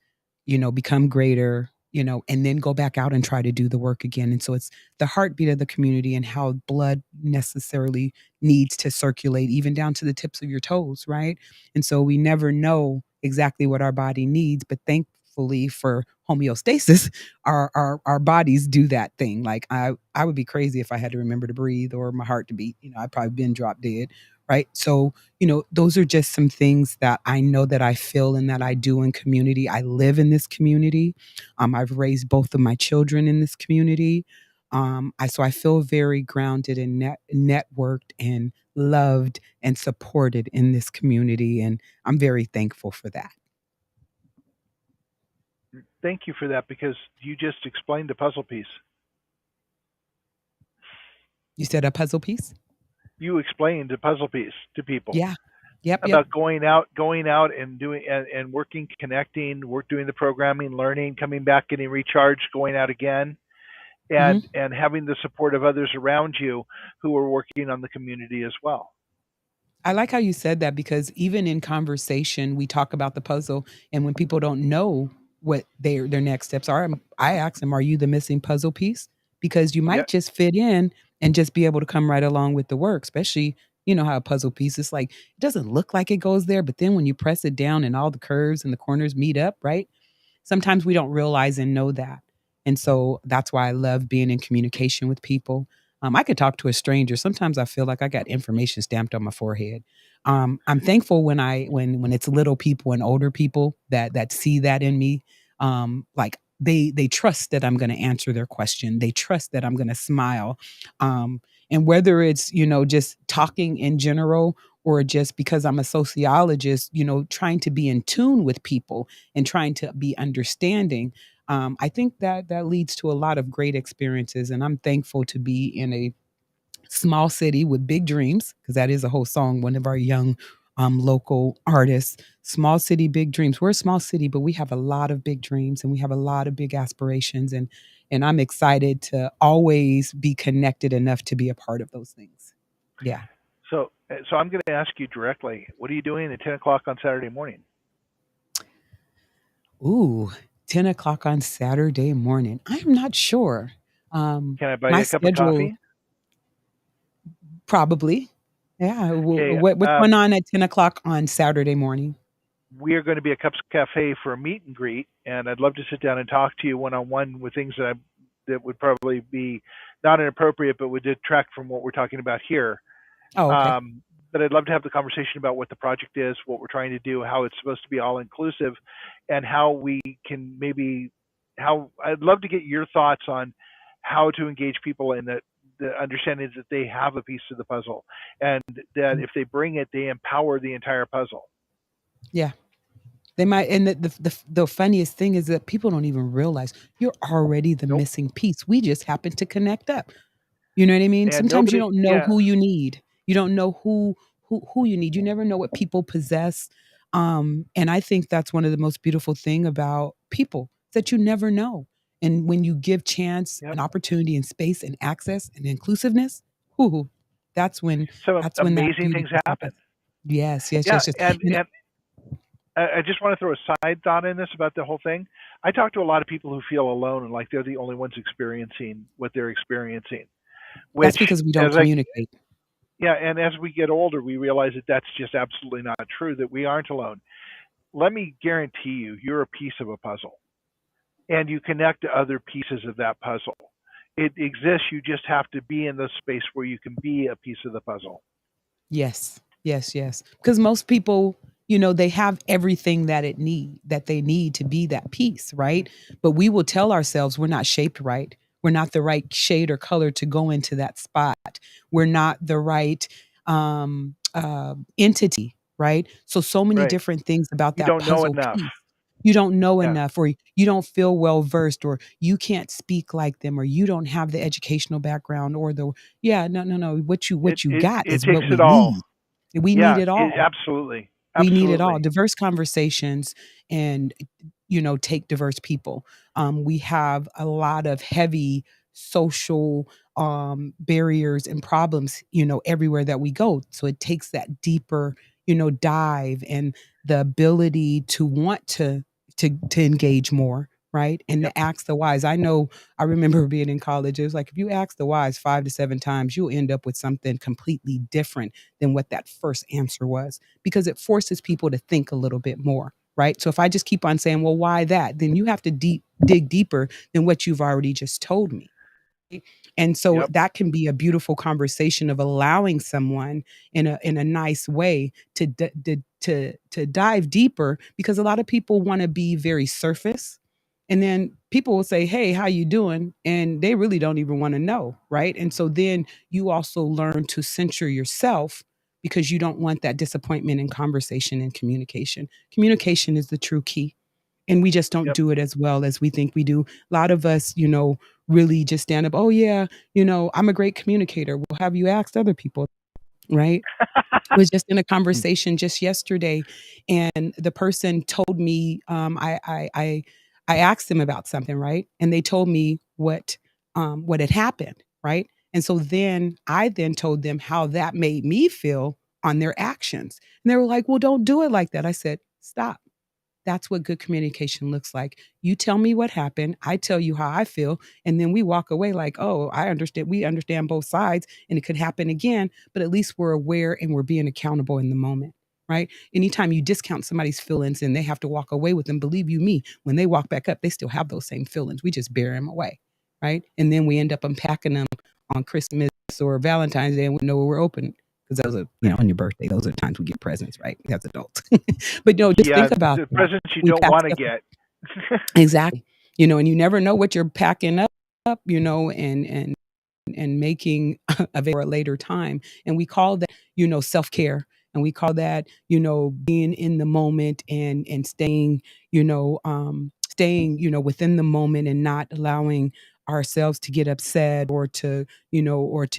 Speaker 3: become greater, and then go back out and try to do the work again. And so it's the heartbeat of the community and how blood necessarily needs to circulate, even down to the tips of your toes, right? And so we never know exactly what our body needs, but thankfully for homeostasis, our bodies do that thing. Like I would be crazy if I had to remember to breathe or my heart to beat. I'd probably been drop dead, right? So, those are just some things that I know that I feel and that I do in community. I live in this community. I've raised both of my children in this community. So I feel very grounded and networked and loved and supported in this community, and I'm very thankful for that.
Speaker 2: Thank you for that because you just explained the puzzle piece.
Speaker 3: You said a puzzle piece?
Speaker 2: You explained the puzzle piece to people
Speaker 3: Yeah. Yep. Yep.
Speaker 2: about going out and doing and working, connecting, doing the programming, learning, coming back, getting recharged, going out again,
Speaker 3: Hmm.
Speaker 2: and having the support of others around you who are working on the community as well.
Speaker 3: I like how you said that because even in conversation, we talk about the puzzle, and when people don't know what their next steps are, I ask them, "Are you the missing puzzle piece?" Because you
Speaker 2: Yeah,
Speaker 3: might just fit in and just be able to come right along with the work. Especially, how a puzzle piece is like it doesn't look like it goes there, but then when you press it down and all the curves and the corners meet up, right? Sometimes we don't realize and know that. And so that's why I love being in communication with people. I could talk to a stranger. Sometimes I feel like I got information stamped on my forehead. I'm thankful when it's little people and older people that see that in me. Like they trust that I'm going to answer their question. They trust that I'm going to smile. And whether it's just talking in general or just because I'm a sociologist, trying to be in tune with people and trying to be understanding, I think that leads to a lot of great experiences. And I'm thankful to be in a small city with big dreams, because that is a whole song, one of our young local artists. Small city, big dreams. We're a small city, but we have a lot of big dreams and we have a lot of big aspirations. And I'm excited to always be connected enough to be a part of those things. Yeah.
Speaker 2: so I'm going to ask you directly. What are you doing at 10 o'clock on Saturday morning?
Speaker 3: Ooh, 10 o'clock on Saturday morning. I'm not sure.
Speaker 2: Can I buy
Speaker 3: My
Speaker 2: you a cup of
Speaker 3: schedule
Speaker 2: coffee?
Speaker 3: probably. Yeah.
Speaker 2: Okay.
Speaker 3: What's going on at 10 o'clock on Saturday morning?
Speaker 2: We are going to be at Cups Cafe for a meet and greet, and I'd love to sit down and talk to you one on one with things that would probably be not inappropriate, but would detract from what we're talking about here.
Speaker 3: Oh, okay.
Speaker 2: Um, but I'd love to have the conversation about what the project is, what we're trying to do, how it's supposed to be all inclusive, and how we can maybe how I'd love to get your thoughts on how to engage people in the understanding that they have a piece of the puzzle and that
Speaker 3: Mm.
Speaker 2: if they bring it, they empower the entire puzzle.
Speaker 3: Yeah. They might, and the funniest thing is that people don't even realize you're already the
Speaker 2: Nope.
Speaker 3: missing piece. We just happen to connect up. You know what I mean?
Speaker 2: And
Speaker 3: Sometimes you
Speaker 2: nobody,
Speaker 3: don't know
Speaker 2: yeah,
Speaker 3: who you need. You don't know who you need. You never know what people possess. And I think that's one of the most beautiful thing about people, that you never know. And when you give chance
Speaker 2: Yep.
Speaker 3: and opportunity and space and access and inclusiveness, whoo, that's when
Speaker 2: Some
Speaker 3: that's when that
Speaker 2: amazing
Speaker 3: beauty
Speaker 2: things
Speaker 3: comes out.
Speaker 2: happen.
Speaker 3: Yes, yes,
Speaker 2: Yeah,
Speaker 3: yes, yes.
Speaker 2: and I just want to throw a side thought in this about the whole thing. I talk to a lot of people who feel alone and like they're the only ones experiencing what they're experiencing.
Speaker 3: That's
Speaker 2: Which,
Speaker 3: because we don't
Speaker 2: as I
Speaker 3: communicate.
Speaker 2: yeah, and as we get older, we realize that that's just absolutely not true. That we aren't alone. Let me guarantee you, you're a piece of a puzzle, and you connect to other pieces of that puzzle. It exists. You just have to be in the space where you can be a piece of the puzzle.
Speaker 3: Yes. Yes, yes. Because most people, they have everything that they need to be that piece, right? But we will tell ourselves we're not shaped right. We're not the right shade or color to go into that spot. We're not the right entity, right? So many
Speaker 2: Right.
Speaker 3: different things about
Speaker 2: You
Speaker 3: that
Speaker 2: don't know
Speaker 3: puzzle
Speaker 2: enough.
Speaker 3: piece. You don't know
Speaker 2: Yeah.
Speaker 3: enough, or you don't feel well versed, or you can't speak like them, or you don't have the educational background, or yeah, no, no, no.
Speaker 2: It
Speaker 3: What you
Speaker 2: it
Speaker 3: got
Speaker 2: it
Speaker 3: is
Speaker 2: takes
Speaker 3: what we
Speaker 2: it all.
Speaker 3: need. We need
Speaker 2: Yeah.
Speaker 3: it all.
Speaker 2: Absolutely.
Speaker 3: We need it all.
Speaker 2: Absolutely.
Speaker 3: Diverse conversations and, take diverse people. We have a lot of heavy social barriers and problems, everywhere that we go. So it takes that deeper, dive and the ability to want to engage more, right? And
Speaker 2: Yep.
Speaker 3: to ask the wise. I remember being in college. It was like if you ask the wise 5 to 7 times, you'll end up with something completely different than what that first answer was, because it forces people to think a little bit more, right? So if I just keep on saying, well, why that? Then you have to dig deeper than what you've already just told me. And so
Speaker 2: Yep.
Speaker 3: that can be a beautiful conversation of allowing someone in a nice way to dive deeper, because a lot of people want to be very surface, and then people will say, hey, how you doing, and they really don't even want to know, right? And so then you also learn to censor yourself, because you don't want that disappointment in conversation and communication. Communication is the true key, and we just don't
Speaker 2: Yep.
Speaker 3: do it as well as we think we do. A lot of us, really just stand up, oh yeah, I'm a great communicator. Well, have you asked other people, right? Was just in a conversation just yesterday, and the person told me, I asked them about something, right? And they told me what had happened, right? And so then I then told them how that made me feel on their actions. And they were like, well, don't do it like that. I said, stop. That's what good communication looks like. You tell me what happened, I tell you how I feel, and then we walk away like, "Oh, I understand. We understand both sides, and it could happen again, but at least we're aware and we're being accountable in the moment." Right? Anytime you discount somebody's feelings and they have to walk away with them, believe you me, when they walk back up, they still have those same feelings. We just bury them away, right? And then we end up unpacking them on Christmas or Valentine's Day, and we know where we're open, because those are, on your birthday, those are times we get presents, right? As adults. But no, just
Speaker 2: Yeah.
Speaker 3: think about
Speaker 2: The
Speaker 3: that.
Speaker 2: presents you
Speaker 3: We
Speaker 2: don't
Speaker 3: pack
Speaker 2: want to
Speaker 3: stuff.
Speaker 2: get.
Speaker 3: Exactly. And you never know what you're packing up, and making available for a later time. And we call that, self-care. And we call that, being in the moment, and staying, within the moment, and not allowing ourselves to get upset, or to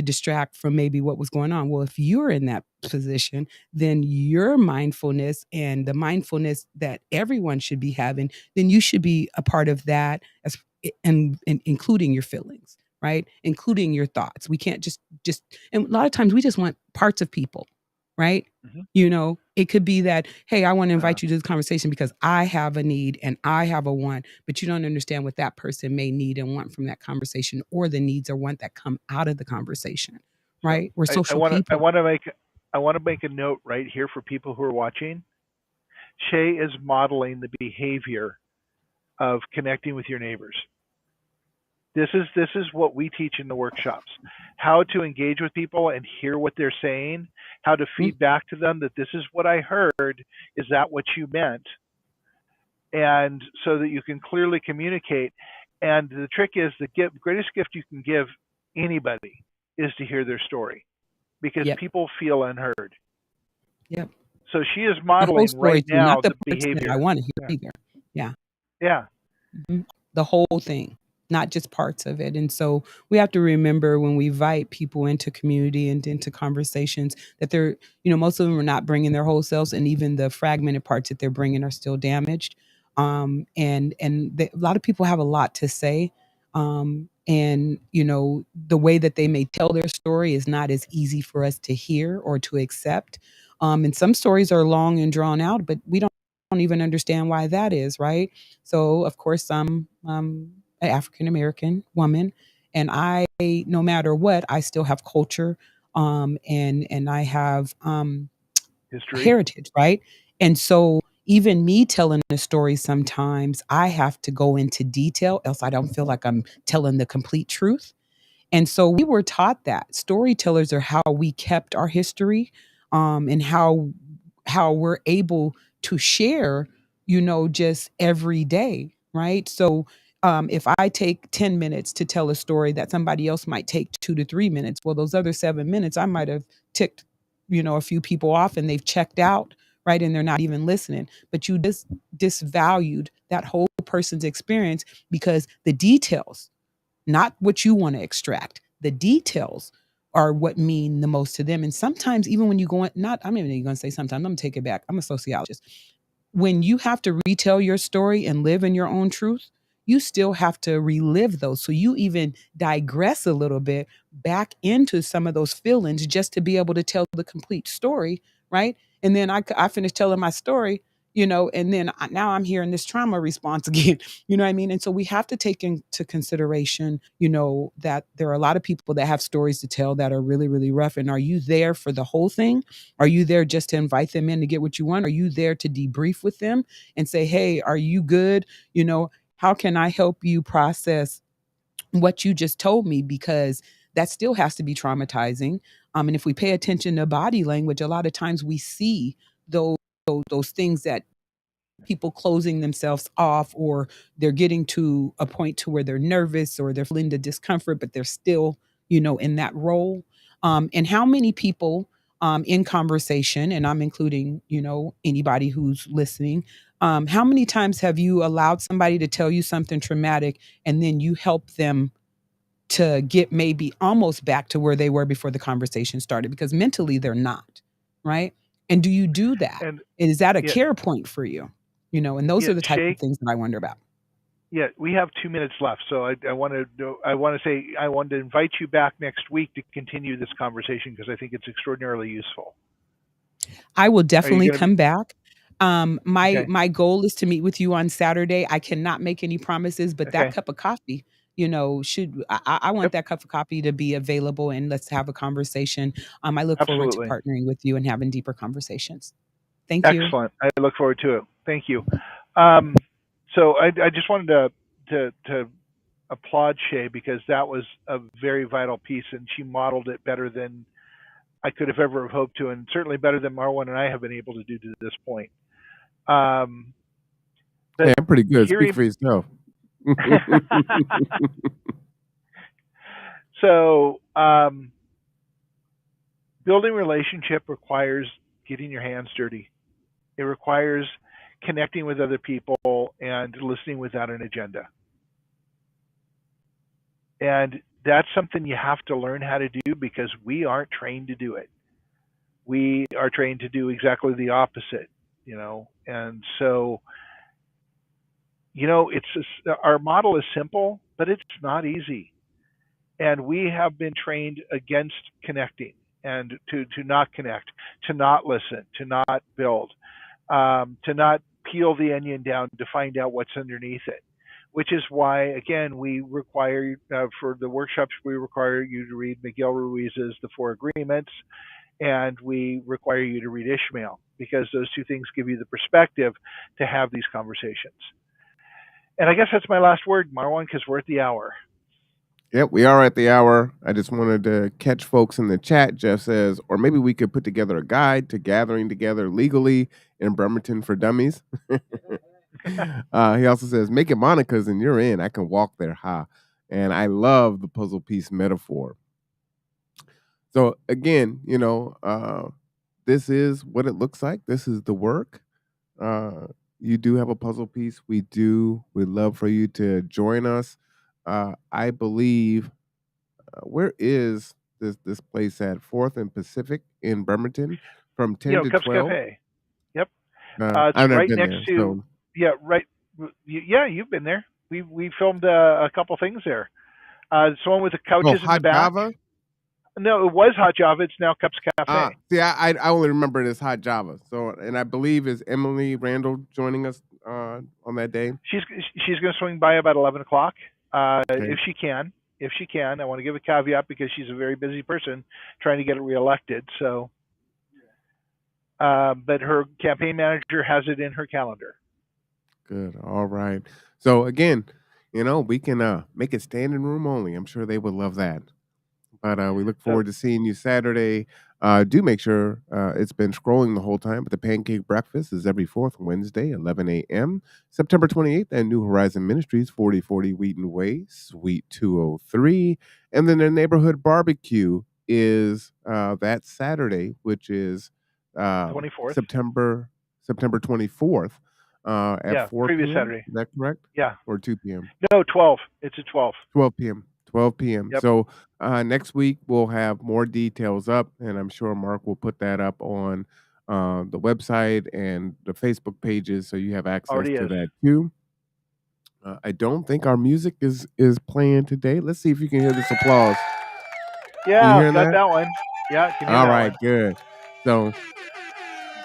Speaker 3: distract from maybe what was going on. Well, if you're in that position, then your mindfulness, and the mindfulness that everyone should be having, then you should be a part of that, as and including your feelings, right? Including your thoughts. We can't just and a lot of times we just want parts of people, right?
Speaker 2: Mhm.
Speaker 3: It could be that, hey, I want to
Speaker 2: Uh,
Speaker 3: invite you to this conversation because I have a need and I have a want, but you don't understand what that person may need and want from that conversation, or the needs or want that come out of the conversation,
Speaker 2: so
Speaker 3: right? We're
Speaker 2: I
Speaker 3: social
Speaker 2: want to I
Speaker 3: people.
Speaker 2: want to make I want to make a note right here for people who are watching. Shay is modeling the behavior of connecting with your neighbors. This is what we teach in the workshops. How to engage with people and hear what they're saying, how to
Speaker 3: Mm,
Speaker 2: feed back to them that this is what I heard, is that what you meant? And so that you can clearly communicate. And the trick is greatest gift you can give anybody is to hear their story, because
Speaker 3: yep,
Speaker 2: people feel unheard.
Speaker 3: yep.
Speaker 2: So she is
Speaker 3: The whole
Speaker 2: modeling
Speaker 3: story
Speaker 2: right
Speaker 3: too, not
Speaker 2: now
Speaker 3: the
Speaker 2: the
Speaker 3: parts that I
Speaker 2: behavior.
Speaker 3: want to hear
Speaker 2: Yeah.
Speaker 3: either. Yeah.
Speaker 2: Yeah.
Speaker 3: Mhm. The whole thing. not just parts of it. And so we have to remember when we invite people into community and into conversations that they're, most of them are not bringing their whole selves, and even the fragmented parts that they're bringing are still damaged. A lot of people have a lot to say. And the way that they may tell their story is not as easy for us to hear or to accept. And some stories are long and drawn out, but we don't even understand why that is, right? So, of course, I'm an African American woman, and no matter what, I still have culture, and I have
Speaker 2: History.
Speaker 3: heritage, right? And so, even me telling a story, sometimes I have to go into detail, else I don't feel like I'm telling the complete truth. And so we were taught that storytellers are how we kept our history, and how we're able to share, just every day, right? So if I take 10 minutes to tell a story that somebody else might take 2 to 3 minutes, well, those other 7 minutes, I might have ticked, a few people off and they've checked out, right? And they're not even listening. But you just disvalued that whole person's experience because the details, not what you want to extract. The details are what mean the most to them. And sometimes, even when you go in, not, I'm not even going to say sometimes, I'm going to take it back. I'm a sociologist. When you have to retell your story and live in your own truth, you still have to relive those. So you even digress a little bit back into some of those feelings just to be able to tell the complete story, right? And then I finish telling my story, and then now I'm hearing this trauma response again. You know what I mean? And so we have to take into consideration, that there are a lot of people that have stories to tell that are really, really rough. And are you there for the whole thing? Are you there just to invite them in to get what you want? Are you there to debrief with them and say, hey, are you good? How can I help you process what you just told me? Because that still has to be traumatizing. And if we pay attention to body language, a lot of times we see those those things that people closing themselves off, or they're getting to a point to where they're nervous or they're feeling the discomfort, but they're still, in that role. And how many people in conversation, and I'm including, anybody who's listening, how many times have you allowed somebody to tell you something traumatic and then you help them to get maybe almost back to where they were before the conversation started? Because mentally they're not, right? And do you do that?
Speaker 2: And
Speaker 3: Is that a
Speaker 2: yeah,
Speaker 3: care point for you? And those
Speaker 2: yeah,
Speaker 3: are the type of
Speaker 2: Shay.
Speaker 3: things that I wonder about.
Speaker 2: Yeah, we have 2 minutes left, so I want to say I wanted to invite you back next week to continue this conversation because I think it's extraordinarily useful.
Speaker 3: I will
Speaker 2: Are you
Speaker 3: definitely
Speaker 2: going to be
Speaker 3: come back. My
Speaker 2: okay?
Speaker 3: my goal is to meet with you on Saturday. I cannot make any promises, but that
Speaker 2: Okay.
Speaker 3: cup of coffee, should I want
Speaker 2: Yep.
Speaker 3: that cup of coffee to be available, and let's have a conversation. I look forward to
Speaker 2: Absolutely.
Speaker 3: partnering with you and having deeper conversations. Thank you.
Speaker 2: Excellent. I look forward to it. Thank you. Um, so I just wanted to applaud Shay because that was a very vital piece, and she modeled it better than I could have ever hoped to, and certainly better than Marwan and I have been able to do to this point. Um,
Speaker 1: Hey,
Speaker 2: but
Speaker 1: I'm pretty good. Speak
Speaker 2: hearing,
Speaker 1: for yourself.
Speaker 2: so building relationship requires getting your hands dirty. It requires connecting with other people and listening without an agenda. And that's something you have to learn how to do because we aren't trained to do it. We are trained to do exactly the opposite, And so, our model is simple, but it's not easy. And we have been trained against connecting and to not connect, to not listen, to not build, to not peel the onion down to find out what's underneath it. Which is why, again, we require for the workshops we require you to read Miguel Ruiz's The Four Agreements, and we require you to read Ishmael because those two things give you the perspective to have these conversations. And I guess that's my last word, Marwan, because we're at the hour.
Speaker 1: Yep, we are at the hour. I just wanted to catch folks in the chat. Jeff says, or maybe we could put together a guide to gathering together legally in Bremerton for Dummies. He also says, make it Monica's and you're in. I can walk there. Ha. And I love the puzzle piece metaphor. So again, this is what it looks like. This is the work. Uh, you do have a puzzle piece. We do. We'd love for you to join us. I believe, where is this place at? 4th and Pacific in Bremerton from 10 to
Speaker 2: Cups
Speaker 1: 12.
Speaker 2: Cafe. Yep. It's
Speaker 1: I've never
Speaker 2: right
Speaker 1: been
Speaker 2: next
Speaker 1: there.
Speaker 2: to.
Speaker 1: So,
Speaker 2: Yeah, right. Yeah, you've been there. We filmed a couple things there. It's the one with the
Speaker 1: oh,
Speaker 2: couches in the
Speaker 1: Hot
Speaker 2: back.
Speaker 1: Java.
Speaker 2: No, it was Hot Java. It's now Cups Cafe.
Speaker 1: See, I only remember it as Hot Java. So, and I believe is Emily Randall joining us on that day.
Speaker 2: She's she's going to swing by about 11 o'clock,
Speaker 1: Okay,
Speaker 2: if she can. If she can, I want to give a caveat because she's a very busy person trying to get reelected. So, but her campaign manager has it in her calendar.
Speaker 1: good. All right. So again, we can make it standing room only. I'm sure they would love that. But we look
Speaker 2: So
Speaker 1: forward to seeing you Saturday. Do make sure it's been scrolling the whole time, but the Pancake Breakfast is every fourth Wednesday, 11 a.m. September 28th at New Horizon Ministries, 4040 Wheaton Way, Suite 203. And then the neighborhood barbecue is that Saturday, which is
Speaker 2: 24th.
Speaker 1: September 24th at
Speaker 2: Yeah,
Speaker 1: 4
Speaker 2: previous
Speaker 1: p.m.
Speaker 2: Saturday.
Speaker 1: Is that correct?
Speaker 2: Yeah.
Speaker 1: Or 2 p.m.?
Speaker 2: No, 12. It's at 12.
Speaker 1: 12 p.m. 12 p.m.
Speaker 2: Yep.
Speaker 1: So next week we'll have more details up, and I'm sure Mark will put that up on the website and the Facebook pages, so you have access
Speaker 2: Already
Speaker 1: to
Speaker 2: is.
Speaker 1: that too. I don't think our music is playing today. Let's see if you can hear this applause. You
Speaker 2: Yeah,
Speaker 1: hearing
Speaker 2: got
Speaker 1: that?
Speaker 2: that one. Yeah, can hear
Speaker 1: All
Speaker 2: that
Speaker 1: right,
Speaker 2: one.
Speaker 1: good. So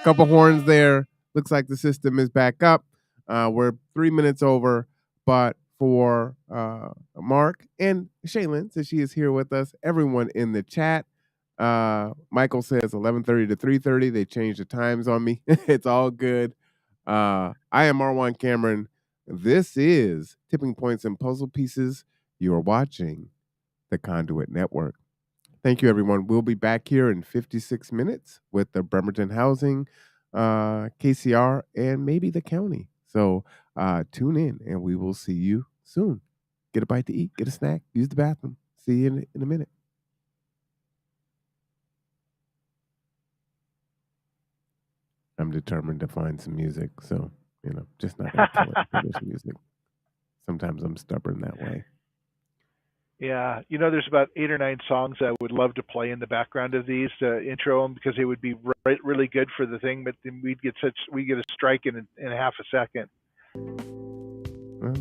Speaker 1: couple horns there. Looks like the system is back up. We're 3 minutes over, but for Mark and Shaylin, since she is here with us, everyone in the chat, Michael says 11:30 to 3:30. They changed the times on me. It's all good. I am Marwan Cameron. This is Tipping Points and Puzzle Pieces. You are watching the Conduit Network. Thank you, everyone. We'll be back here in 56 minutes with the Bremerton Housing, KCR, and maybe the county. So tune in, and we will see you soon. Get a bite to eat, get a snack, use the bathroom. See you in a minute. I'm determined to find some music, so just not gonna tell it to finish music. Sometimes I'm stubborn that way.
Speaker 2: Yeah, there's about 8 or 9 songs I would love to play in the background of these to intro them because they would be really good for the thing, but then we get a strike in half a second.
Speaker 1: Well,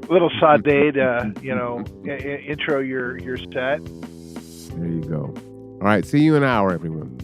Speaker 2: A little Sade to intro your set.
Speaker 1: There you go. All right, see you in an hour, everyone.